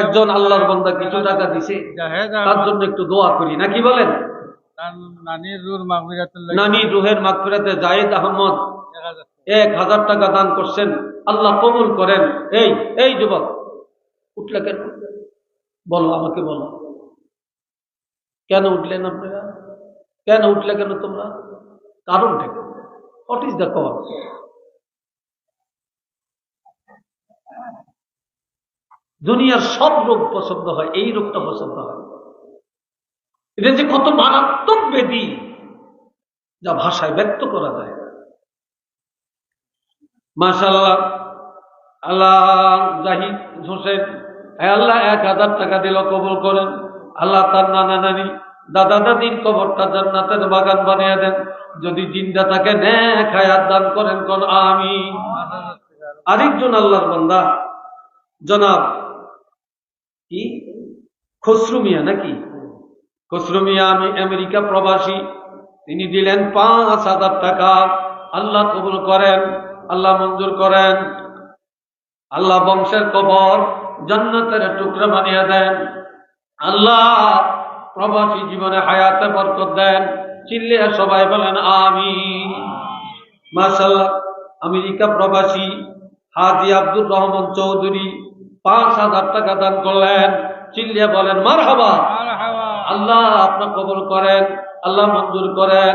একজন আল্লাহর বান্দা কিছু টাকা দিছে, তার জন্য একটু দোয়া করি, নাকি বলেন? নানি রুহের মাগফিরাতে জায়েদ আহমদ 1000 টাকা দান করছেন, আল্লাহ কবুল করেন। এই যুবক উঠলে কেন? বলো, আমাকে বলো, কেন উঠলেন আপনারা? কেন উঠলে কেন তোমরা? কারণটা কি? What is the cause? দুনিয়ার সব রোগ পছন্দ হয়, এই রোগটা পছন্দ হয়। এটা যে কত মারাত্মক ব্যাধি, যা ভাষায় ব্যক্ত করা যায় না। মাশাআল্লাহ, আল্লাহ জাহিদ হোসেন, আল্লাহ 1000 টাকা দিল, কবুল করেন। আল্লাহ তার নানা নানি দাদা দাদির কবরটা জান্নাতের বাগান বানিয়ে দেন। যদি জিন্দা তাকে নেক হায়াত দান করেন, কোন আমিন। আরেকজন আল্লাহর বান্দা জনাব কি খসরু মিয়া, নাকি খসরু মিয়া, আমি আমেরিকা প্রবাসী, তিনি দিলেন 5000 টাকা। আল্লাহ কবুল করেন, আল্লাহ মঞ্জুর করেন। আল্লাহ বংশের কবর জান্নাতের টুকরা বানিয়ে দেন। আল্লাহ প্রবাসী জীবনে হায়াতে বরকত দেন। চিল্লিয়ে সবাই বলেন আমিন। মাশাআল্লাহ, আমেরিকা প্রবাসী হাজী আব্দুর রহমান চৌধুরী 5000 টাকা দান করলেন। চিল্লিয়ে বলেন মারহাবা। আল্লাহ আপনার কবুল করেন, আল্লাহ মঞ্জুর করেন।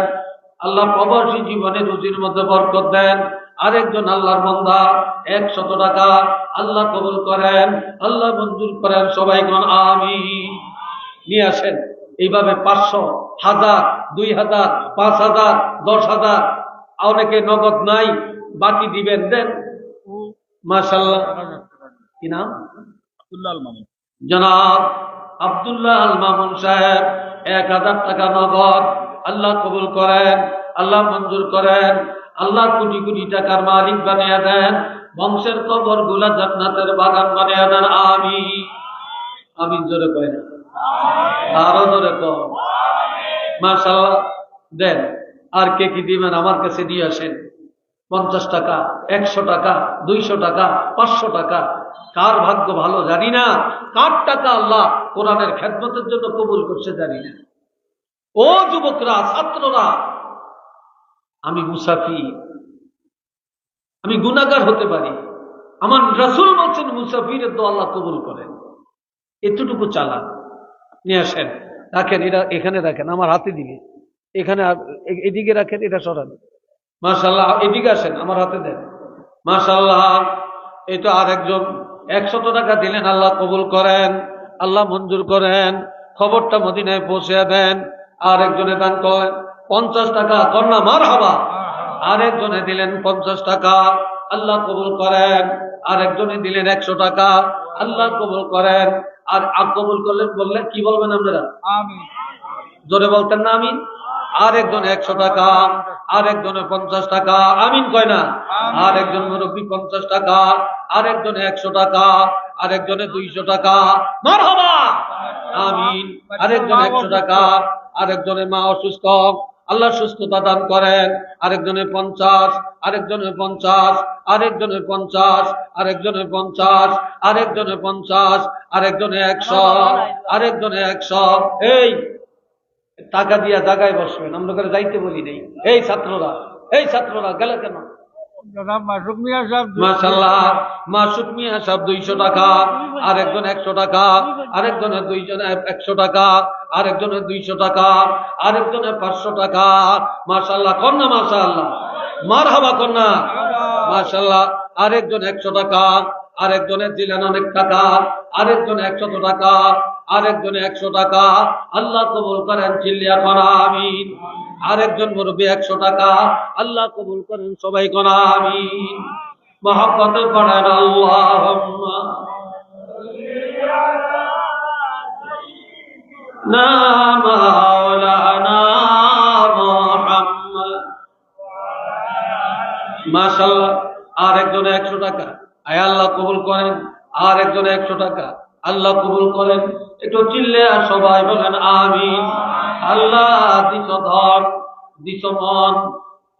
আল্লাহ প্রবাসী জীবনে রুজির মধ্যে বরকত দেন। আরেকজন আল্লাহর বান্দা 100 টাকা, আল্লাহ কবুল করেন, আল্লাহ মঞ্জুর করেন। সবাই কোন আমিন। নিয়ে আসেন। এইভাবে 500, 1000, 2000, 5000, 10,000, অনেকে নগদ নাই, বাকি দিবেন, দেন। মাশাআল্লাহ, কি নাম? জনাব আব্দুল্লাহ আল মামুন সাহেব 1000 টাকা নগদ, আল্লাহ কবুল করেন, আল্লাহ মঞ্জুর করেন। আল্লাহ কোটি কোটি টাকার মালিক বানিয়ে দেন। বংশের কবর গুলা জান্নাতের বাগান বানিয়ে দেন। আমিন। আমিন জোরে কয় না, আরো জোরে কর। মাশাআল্লাহ, দেন। আর কে কি দিবেন আমার কাছে নিয়ে আসেন। 50 টাকা, 100 টাকা, 200 টাকা, 500 টাকা। কার ভাগ্য ভালো জানি না, কার টাকা আল্লাহ কোরআনের খেদমতের জন্য কবুল করছে জানি না। ও যুবকরা, ছাত্ররা, আমি মুসাফির, আমি গুনাহগার হতে পারি। আমার রাসূল বলছেন মুসাফিরের দোয়া আল্লাহ কবুল করেন। এতটুকু চালান, নিয়ে আসেন, রাখেন, এটা এখানে রাখেন, আমার হাতে দিকে, এখানে এদিকে রাখেন, এটা সরান। মাশাআল্লাহ, এদিকে আসেন, আমার হাতে দেন। মাশাআল্লাহ, এই তো আরেকজন 100 টাকা দিলেন, আল্লাহ কবুল করেন, আল্লাহ মঞ্জুর করেন, খবরটা মদিনায় পৌঁছে দেন। আরেকজনে দান করেন 50 টাকা, কন্যা মারহাবা। আরেকজনে দিলেন 50 টাকা, আল্লাহ কবুল করেন। আরেকজনে দিলেন 100 টাকা, আল্লাহ কবুল করেন। আর কবুল করলেন বললেন কি বলবেন আপনারা? আমিন। জোরে বলতেন না আমিন? আরেকজনে 100 টাকা, আরেকজনে 50 টাকা, আমিন কয় না? আরেকজন মুরব্বী 50 টাকা, আরেকজনে 100 টাকা, আরেকজনে 200 টাকা, মারহাবা, আমিন। আরেকজনে 100 টাকা, আরেকজনে মা অসুস্থ, আল্লাহ সুস্থতা দান করেন। আরেকজনে 50, আরেকজনে 50, আরেকজনে 50, আরেকজনে 50, আরেকজনে 50, আরেকজনে 100, আরেকজনে 100। এই টাকা দিয়া জায়গায় বসবেন, আমরা করে যাইতে বলি নেই। এই ছাত্ররা, এই ছাত্ররা গেলে কেন? মাশাআল্লাহ, মাসুদ মিয়া সাহেব 200 টাকা, আরেকজন 100 টাকা, আরেকজনের 100 টাকা, আরেকজনের 200 টাকা, আরেকজনের 500 টাকা। মাশাআল্লাহ, কন্যা মাশাআল্লাহ, মারহাবা কন্যা, মাশাআল্লাহ। আরেকজন 100 টাকা, আরেকজনের দিলেন অনেক টাকা, আরেকজন 100 টাকা, আরেকজনে 100 টাকা, আল্লাহ কবুল করেন, চিল্লিয়া করা আমিন। আরেকজন মুরব্বী 100 টাকা, আল্লাহ কবুল করেন, সবাই করা আমিন। মহব্বতে পড়েন আল্লাহুম্মা না মাওলানা মুহাম্মদ। মাশাআল্লাহ, আরেকজনে 100 টাকা, আয় আল্লাহ কবুল করেন। আরেকজনে 100 টাকা, আল্লাহ কবুল করেন। একটু চিল্লে আর সবাই বলেন আমিন। আল্লাহ দিস ধন, দিস মন,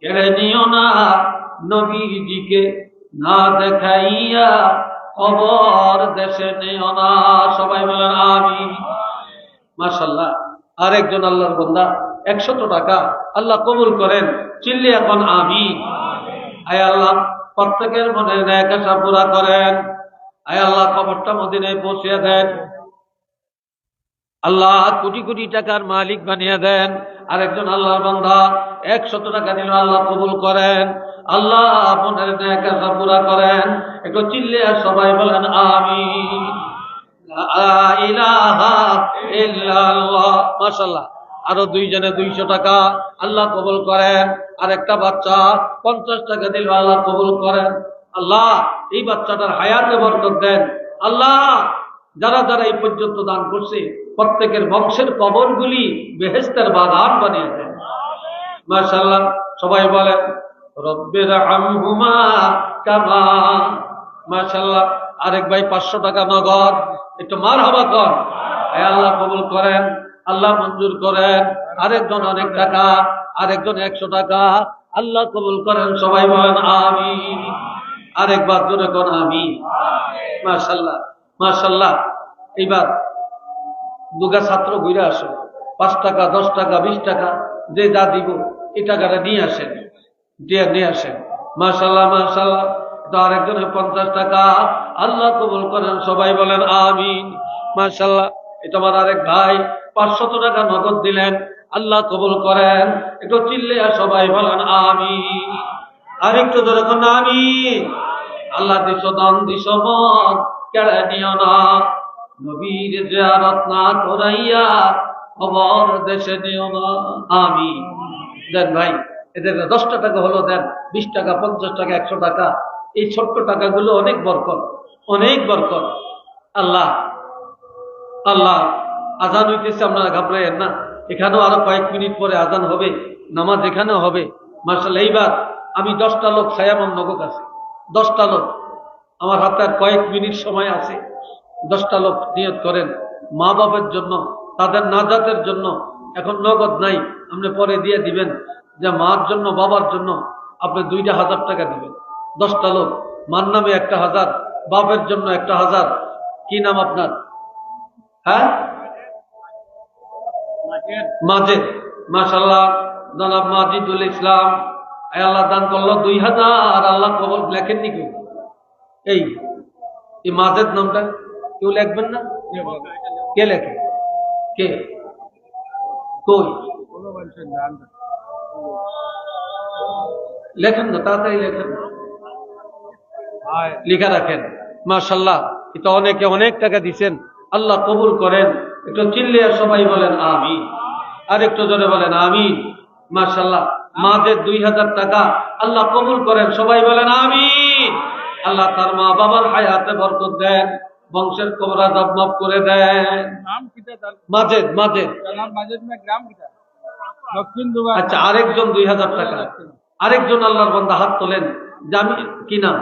কেড়ে নিও না নবীজিকে না দেখাইয়া, খবর দেশে নিও না। সবাই বলেন আমিন। মাশাআল্লাহ, আরেকজন আল্লাহর বান্দা 100 টাকা, আল্লাহ কবুল করেন, চিল্লে এখন আমিন। আয় আল্লাহ প্রত্যেকের মনের ন্যাক আশা পুরা করেন। আয় আল্লাহ খবরটা মদিনায় পৌঁছে দেন। আল্লাহ কোটি কোটি টাকার মালিক বানিয়ে দেন। আরেকজন আল্লাহর বান্দা 100 টাকা দিল, আল্লাহ কবুল করেন। আল্লাহ আপনার ন্যাক আশা পুরা করেন। একটু চিল্লে আর সবাই বলেন আমিন। লা ইলাহা ইল্লাল্লাহ। মাশাআল্লাহ, আরো 2 জনে 200 টাকা, আল্লাহ কবুল করেন। আরেকটা বাচ্চা 50 টাকা দিল, আল্লাহ কবুল করেন। আল্লাহ এই বাচ্চাটার হায়াতে বরকত দেন। আল্লাহ যারা যারা এই পর্যন্ত দান করছে প্রত্যেকের বংশের কবরগুলি বেহেশতের বাগান বানিয়ে দেন। মাশাআল্লাহ, সবাই বলেন রব্বির হামহুমা কামা। মাশাআল্লাহ, আরেক ভাই 500 টাকা নগদ, একটু মারহাবা কর। হে আল্লাহ কবুল করেন, আল্লাহ মঞ্জুর করেন। আরেকজন অনেক টাকা, আরেকজন 100 টাকা, আল্লাহ কবুল করেন, সবাই বলেন আমিন। আরেকবার জোরে কোন আমিন। মাশাআল্লাহ, মাশাআল্লাহ। এইবার দুগা ছাত্র ঘুরে আসে, 5 টাকা, 10 টাকা, 20 টাকা, যে যা দিব এই টাকাটা নিয়ে আসেন, নিয়ে আসেন। মাশাআল্লাহ, মাশাআল্লাহ। তো আরেকজনের 50 টাকা, আল্লাহ কবুল করেন, সবাই বলেন আমিন। মাশাআল্লাহ, এটা আমার আরেক ভাই 500 টাকা নগদ দিলেন, আল্লাহ কবুল করেন। একটু চিল্লে আর সবাই বলেন আমিন। আরেকটু ধরে কোন আমিন। আল্লাহ দিস দান, দিস মন, কেড়ে নিও না নবীর জিয়ারত না করাইয়া, খবর দেশে নিও না। আমিন। দেন ভাই, এদের 10 টাকা হলো দেন, 20 টাকা, 50 টাকা, 100 টাকা। এই ছোট্ট টাকাগুলো অনেক বরকত, অনেক বরকত। আল্লাহ, আল্লাহ আজান হইতেছে, আপনারা ঘাবড়াইয়েন না। এখানেও আরো কয়েক মিনিট পরে আজান হবে, নামাজ এখানেও হবে। মাশাআল্লাহ, এইবার আমি 10টা লোক ছায়ামান নগদ আছে, 10টা লোক, আমার হাতে আর কয়েক মিনিট সময় আছে। 10টা লোক নিয়ত করেন মা বাবার জন্য, তাদের নাজাতের জন্য। এখন নগদ নাই, আপনি পরে দিয়ে দিবেন, যে মার জন্য, বাবার জন্য আপনি 2,000 টাকা দিবেন। 10টা লোক, মার নামে 1,000, বাপের জন্য 1,000। কি নাম আপনার? হ্যাঁ, মাজেদ। মাশাআল্লাহ, জনাব মাজিদুল ইসলাম, আল্লাহ দান করলো 2,000। আল্লাহ কবর লেখেননি কেউ? এই মাজেদ নামটা কেউ লিখবেন না? কে লেখে? কে? কই লেখেন না, তাড়াতাড়ি লেখেন, লিখা রাখেন। মাশাআল্লাহ, এটা অনেকে অনেক টাকা দিচ্ছেন, আল্লাহ কবুল করেন। একটু চিল্লিয়া সবাই বলেন আমিন, আর একটু জোরে বলেন আমিন। মাশাআল্লাহ, মাদের 2000 টাকা আল্লাহ কবুল করেন, সবাই বলেন আমিন। আল্লাহ তার মা বাবার হায়াতে বরকত দেন, বংশের কবর আযাব মাফ করে দেন। মাঝেদ মাঝেদ আচ্ছা, আরেকজন 2000 টাকা, আরেকজন আল্লাহর বান্দা হাত তোলেন, জামি কি নাম?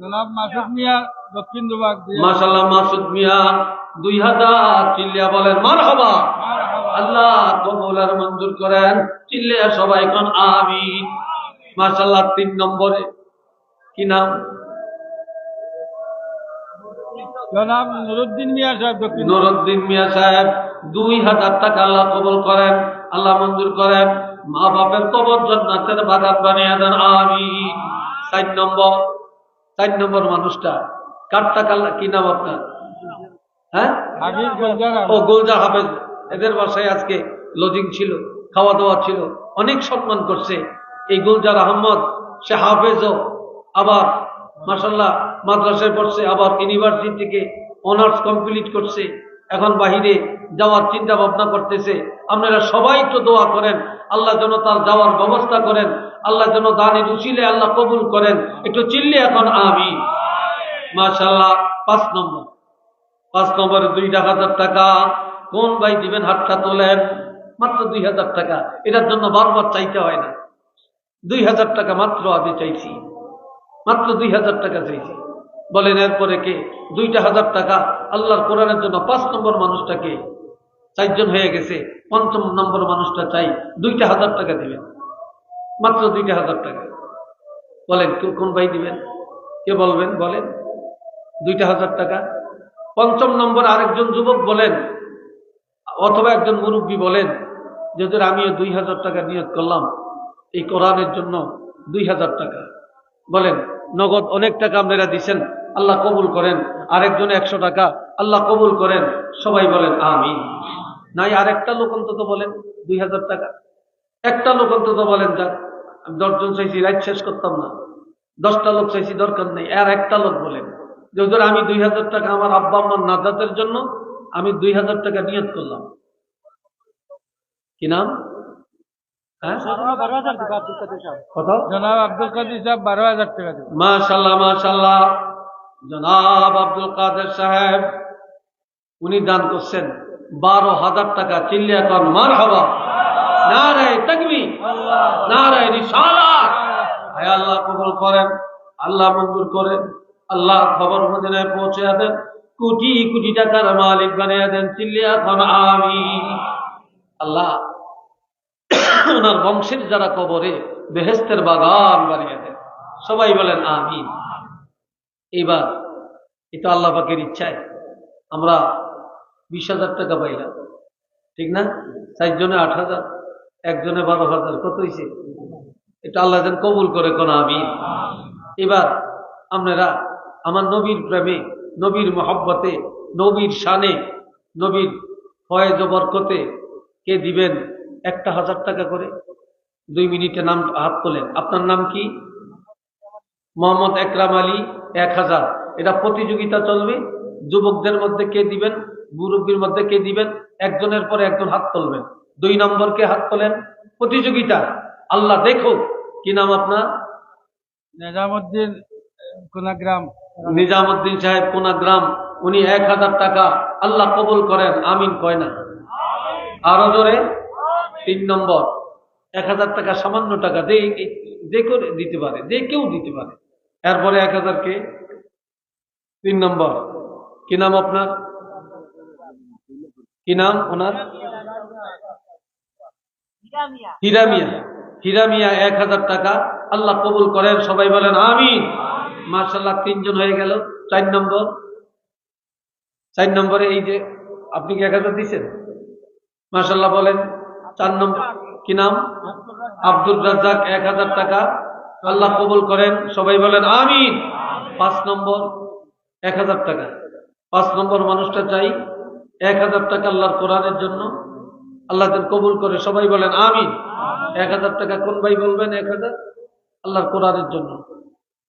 জনাব মাসুদ মিয়া, দক্ষিণ দুবাগ। মাশাআল্লাহ, মাসুদ মিয়া 2000, চিল্লিয়া বলেন মারহাবা। আল্লাহ কবুল আর মঞ্জুর করেন, চিল্লিয়া সবাই কোন আমিন। মাশাআল্লাহ, 3 নম্বরে কি নাম? জনাব নুরুদ্দিন মিয়া সাহেব, দক্ষিণ। নুরুদ্দিন মিয়া সাহেব 2000 টাকা আল্লাহ কবুল করেন, আল্লাহ মঞ্জুর করেন, মা বাপের কবর জান্নাতের বাগান বানিয়ে দেন আমিন। 4 নম্বর, 4 নম্বর মানুষটা কার টাকা? কি নাম আপনার? হ্যাঁ, ও গুলজার হাফেজ। এদের বাসায় আজকে লজিং ছিল, খাওয়া দাওয়া ছিল, অনেক সম্মান করছে এই গুলজার আহমদ। সে হাফেজও, আবার মাশাআল্লাহ মাদ্রাসায় পড়ছে, আবার ইউনিভার্সিটি থেকে অনার্স কমপ্লিট করছে, এখন বাহিরে যাওয়ার চিন্তা ভাবনা করতেছে। আপনারা সবাই তো দোয়া করেন, আল্লাহ যেন তার যাওয়ার ব্যবস্থা করেন, আল্লাহ যেন দানের উসিলে আল্লাহ কবুল করেন। একটু চিল্লি এখন আমিন। মাশাআল্লাহ, 5 নম্বর, 5 নম্বরে 2000 টাকা কোন ভাই দিবেন? হাতটা তোলেন। মাত্র 2000 টাকা, এটার জন্য বারবার চাইতে হয় না। 2000 টাকা মাত্র আমি চাইছি, মাত্র 2000 টাকা চাইছি। বলেন এরপরে কে? 2000 টাকা আল্লাহর কোরআনের জন্য। 5 নম্বর মানুষটাকে, 4 জন হয়ে গেছে, 5ম নম্বর মানুষটা চাই 2000 টাকা দিবেন, মাত্র 2000 টাকা। বলেন কোন ভাই দিবেন? কে বলবেন? বলেন 2000 টাকা। 5ম নম্বর আরেকজন যুবক বলেন, অথবা একজন মুরব্বী বলেন যে আমিও 2000 টাকা নিয়ত করলাম এই কোরআনের জন্য। 2000 টাকা বলেন, নগদ অনেক টাকা আপনারা দিচ্ছেন, আল্লাহ কবুল করেন। আরেকজন 100 টাকা, আল্লাহ কবুল করেন। সবাই বলেন আমিন। নাই আরেকটা লোক অন্তত বলেন 2000 টাকা, একটা লোক অন্তত বলেন। যাক, 10 জন চাইছি, রাইট শেষ করতাম না, 10টা লোক চাইছি, দরকার নেই, আর একটা লোক বলেন যে আমি 2000 টাকা আমার আব্বা আম্মার নাজাতের জন্য আমি 2000 টাকা নিয়ত করলাম। কি নাম? জনাব আব্দুল কাদের সাহেব 12,000 টাকা। মাশাআল্লাহ মাশাআল্লাহ, জনাব আব্দুল কাদের সাহেব উনি দান করছেন 12,000 টাকা। চিল্লিয়া কর মারহাবা, নারে তাকবীর, নারে রিসালাত। হে আল্লাহ কবুল করেন, আল্লাহ মঞ্জুর করেন, আল্লাহ খবর মদিনায় পৌঁছে দেন, কোটি কোটি টাকার মালিক বানিয়ে দেন। চিল্লিয়া কর আমিন। আল্লাহ ওনার বংশের যারা কবরে বেহেশতের বাগান বানিয়ে দেন। সবাই বলেন আমিন। এইবার এটা আল্লাহ পাকের ইচ্ছায় আমরা 20,000 টাকা পাইলাম, ঠিক না? 4 জনে 8,000, একজনে 12,000, কত হয়েছে? এটা আল্লাহ যেন কবুল করে কোন আমিন। এবার আপনারা আমার নবীর প্রেমে, নবীর মহব্বতে, নবীর শানে, নবীর ফয়েজ ও বরকতে কে দিবেন 1,000 টাকা করে? 2 মিনিটে নাম হাত তোলেন। আপনার নাম কি? মোহাম্মদ একরাম আলী, 1000। এটা প্রতিযোগিতা চলবে, যুবকদের মধ্যে কে দিবেন, মুরব্বীর মধ্যে কে দিবেন, একজনের পরে একজন হাত তুলবেন। 2 নম্বরকে হাত তোলেন, প্রতিযোগিতা। আল্লাহ দেখো, কি নাম আপনার? নিজামুদ্দিন, কোনাগ্রাম। নিজামুদ্দিন সাহেব, কোনাগ্রাম। উনি 1000 টাকা, আল্লাহ কবুল করেন। আমিন কয় না? আরো জোরে। 3 নম্বর 1000 টাকা, সামান্য টাকা, যে করে দিতে পারে, যে কেউ দিতে পারে। এরপরে 1000 কে? 3 নম্বর কি নাম আপনার? কি নাম ওনার? হীরা মিয়া। হীরা মিয়া 1000 টাকা, আল্লাহ কবুল করেন। সবাই বলেন আমিন। মাশাআল্লাহ, 3 জন হয়ে গেল। 4 নম্বর, 4 নম্বরে এই যে আপনি কি 1000 দিচ্ছেন? মাশাআল্লাহ বলেন। 4 নম্বর কি নাম? আব্দুর রাজ্জাক, 1000 টাকা, আল্লাহ কবুল করেন। সবাই বলেন আমিন। 5 নম্বর 1000 টাকা। 5 নম্বর মানুষটা চাই 1000 টাকা আল্লাহর কোরআনের জন্য, আল্লাহ যেন কবুল করে, সবাই বলেন আমিন। 1000 টাকা কোন ভাই বলবেন? 1000 আল্লাহর কোরআনের জন্য,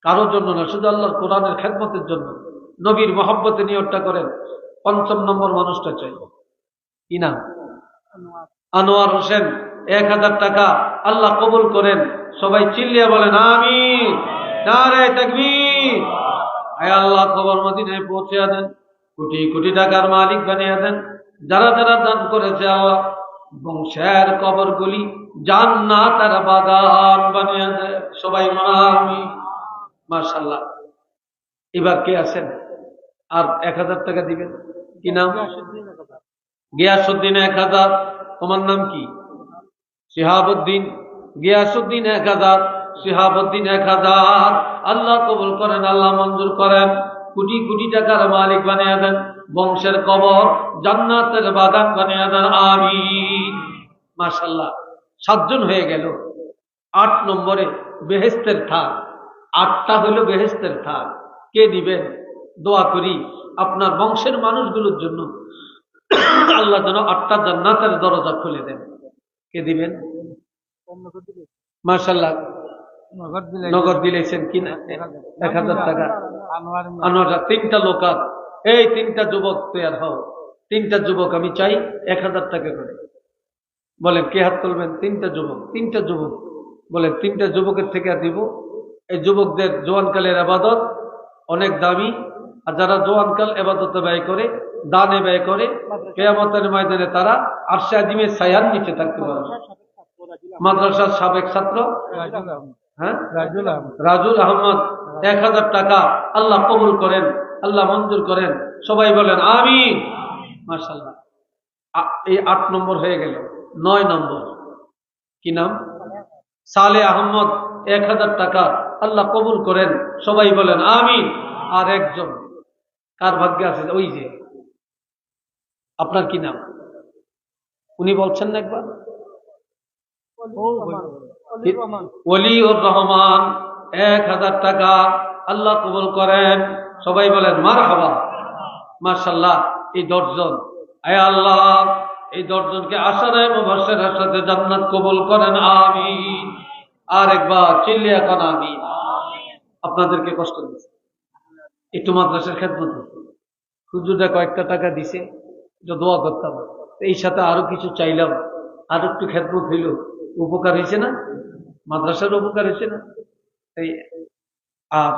কারোর জন্য না, শুধু আল্লাহর কোরআনের খেদমতের জন্য, নবীর মহব্বতে নিয়তটা করেন। 5 নম্বর মানুষটা চাই, কি নাম? আনোয়ার হোসেন। 1000 টাকা আল্লাহ কবুল করেন, সবাই চিল্লিয়া বলেন আমিন। নারে তাকবীর। আয় আল্লাহ কবর মদিনায় পৌঁছে দেন, কোটি কোটি টাকার মালিক বানিয়ে দেন। যারা যারা দান করেছে আল্লাহ বংশের কবরগুলি জান্নাতের বাগান বানিয়ে দেন, সবাই আমিন। মাশাআল্লাহ। এবার কে আছেন আর 1000 টাকা দিবেন? কি নাম? গিয়াসউদ্দিন 1000। তোমার নাম কি? শিহাবুদ্দিন। গিয়াসউদ্দিন 1000, শিহাবুদ্দিন 1000। আল্লাহ কবুল করেন, আল্লাহ মঞ্জুর করেন, কোটি কোটি টাকার মালিক বানিয়ে দেন, বংশের কবর জান্নাতের বাগান বানিয়ে দেন, আমিন। মাশাআল্লাহ। 7 জন হয়ে গেল। 8 নম্বরে বেহেশতের থাক। 8টা হলো বেহেশতের থাক। কে দিবেন? দোয়া করি আপনার বংশের মানুষগুলোর জন্য আল্লাহ যেন 8টা জান্নাতের দরজা খুলে দেন। কে দিবেন? মাশাআল্লাহ। নগদ দিলেছেন কিনা? 1000 টাকা। আনোয়ার 3টা লোক। এই 3টা যুবক তৈরি হও। 3টা যুবক আমি চাই 1000 টাকা করে। বলেন কে হাত তুলবেন? 3টা যুবক। 3টা যুবক বলেন, 3টা যুবকের থেকে দিব। এই যুবকদের জোয়ানকালের ইবাদত অনেক দামি, আর যারা জোয়ানকাল ইবাদতে ব্যয় করে, দানে ব্যয় করে, কিয়ামতের ময়দানে তারা আরশে আজিমের ছায়ার নিচে থাকতে পারবে। মাদ্রাসার সাবেক ছাত্র রাজুল আহমদ। 1000 টাকা আল্লাহ কবুল করেন, আল্লাহ মঞ্জুর করেন, সবাই বলেন আমিন। মাশাআল্লাহ। এই 8 নম্বর হয়ে গেল। 9 নম্বর কি নাম? সালে আহমদ। 1000 টাকা আল্লাহ কবুল করেন, সবাই বলেন আমিন। আর একজন কার ভাগ্যে আছে? ওই যে আপনার কি নাম? উনি বলছেন না একবার? ওলিউর রহমান। 1000 টাকা আল্লাহ কবুল করেন, সবাই বলেন মারহাবা। মাশাআল্লাহ। এই 10 জন, আয় আল্লাহ এই 10 জনকে আশারায়ে মুবাশশিরার সাথে জান্নাত কবুল করেন, আমিন। আর একবার চিল্লিয়ে এখন আমিন। আপনাদেরকে কষ্ট দিচ্ছে, একটু মাদ্রাসার খেদমত হুজুররা কয়েকটা টাকা দিছে, একটু দোয়া করতাম। এই সাথে আরো কিছু চাইলাম, আর একটু খেদমত হইল, উপকার হয়েছে না? মাদ্রাসার উপকার হয়েছে না? এই আর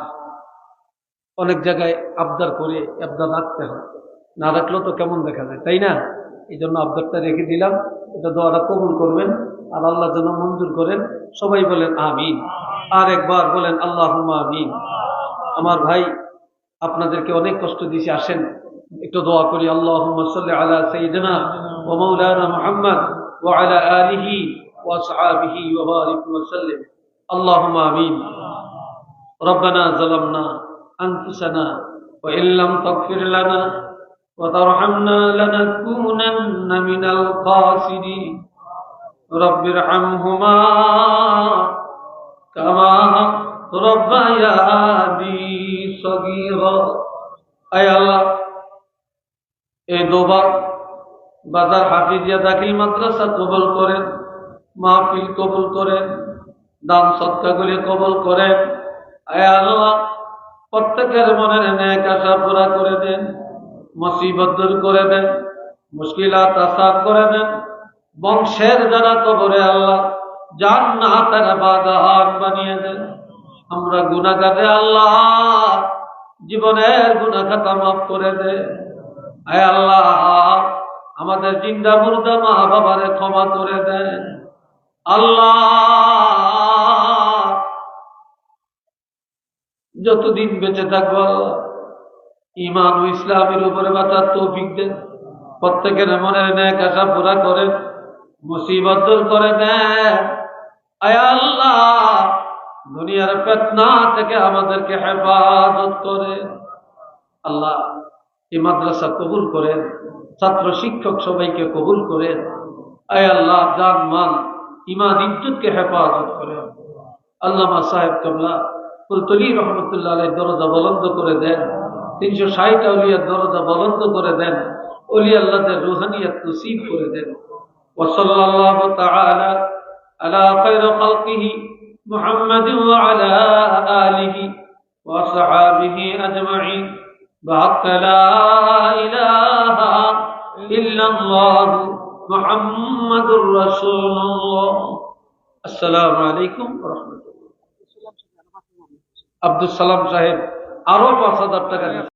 অনেক জায়গায় আবদার করে, আবদার রাখতে হয়, না রাখলেও তো কেমন দেখা যায়, তাই না? এই জন্য আবদারটা রেখে দিলাম। এটা দোয়াটা কবুল করবেন আর আল্লাহ যেন মঞ্জুর করেন, সবাই বলেন আমিন। আর একবার বলেন আল্লাহুম্মা আমিন। আমার ভাই আপনাদেরকে অনেক কষ্ট দিয়েছি, আসেন একটু দোয়া করি। আল্লাহুম্মা সাল্লি আলা সাইয়্যিদিনা ওয়া মাওলানা মুহাম্মদ ওয়া আলা আলিহি ওয়া আসহাবিহি ওয়া বারিক ওয়া সাল্লিম। আল্লাহুম্মা আমিন। রব্বানা যালামনা আনফুসানা ওয়া ইল্লাম তাগফির লানা ওয়া তারহামনা লানাকুনান্না মিনাল খাসিরিন। রব্বিরহামহুমা কামা রব্বায়ানি সগীরা। আয় আল্লাহ এই দোবার বাজার হাফিজিয়া দাখিল মাদ্রাসা কবুল করেন, মাহফিল কবুল করেন, দান সদকাগুলি কবুল করেন। আয় আল্লাহ প্রত্যেকের মনের নেক আশা পুরা করে দেন, মুসিবত দূর করে দেন, মুশকিলাত আসান করে দেন। বংশের যারা কবরে আল্লাহ জান্নাতের বাগান বানিয়ে দেন। আমরা গুনাহগারে আল্লাহ জীবনের গুনাহ খাতা মাফ করে দেন। আয় আল্লাহ আমাদের জিন্দা মুর্দা মা বাবারে ক্ষমা করে দেন। আল্লাহ যতদিন বেঁচে থাকবো ঈমান ও ইসলামের উপরে বাঁচার তৌফিক দেন। প্রত্যেকের মনের নেক আশা পুরা করেন, মুসিবত দূর করে দেন। আয় আল্লাহ দুনিয়ার ফিতনা থেকে আমাদেরকে হেফাজত করে। আল্লাহ এই মাদ্রাসা কবুল করেন, ছাত্র শিক্ষক সবাইকে কবুল করেন। আয় আল্লাহ জান মান ঈমান ইজ্জতকে হেফাজত করেন। আল্লামা সাহেব কাবলা ফুলতলি রহমতুল্লাহ আলাইহির দরজা বলন্দ করে দেন। 360 আউলিয়ার দরজা বলন্দ করে দেন। ওলি আল্লাহদের রুহানিয়ত নসিব করে দেন। ওয়া সাল্লাল্লাহু তাআলা আলা খায়রি খালকিহি মুহাম্মাদিন ওয়া আলা আলিহি ওয়া সাহাবিহি আজমাইন بحق لا إله إلا الله محمد رسول الله السلام عليكم ورحمة الله عبد السلام সাহেব আরো ৫,০০০ টাকা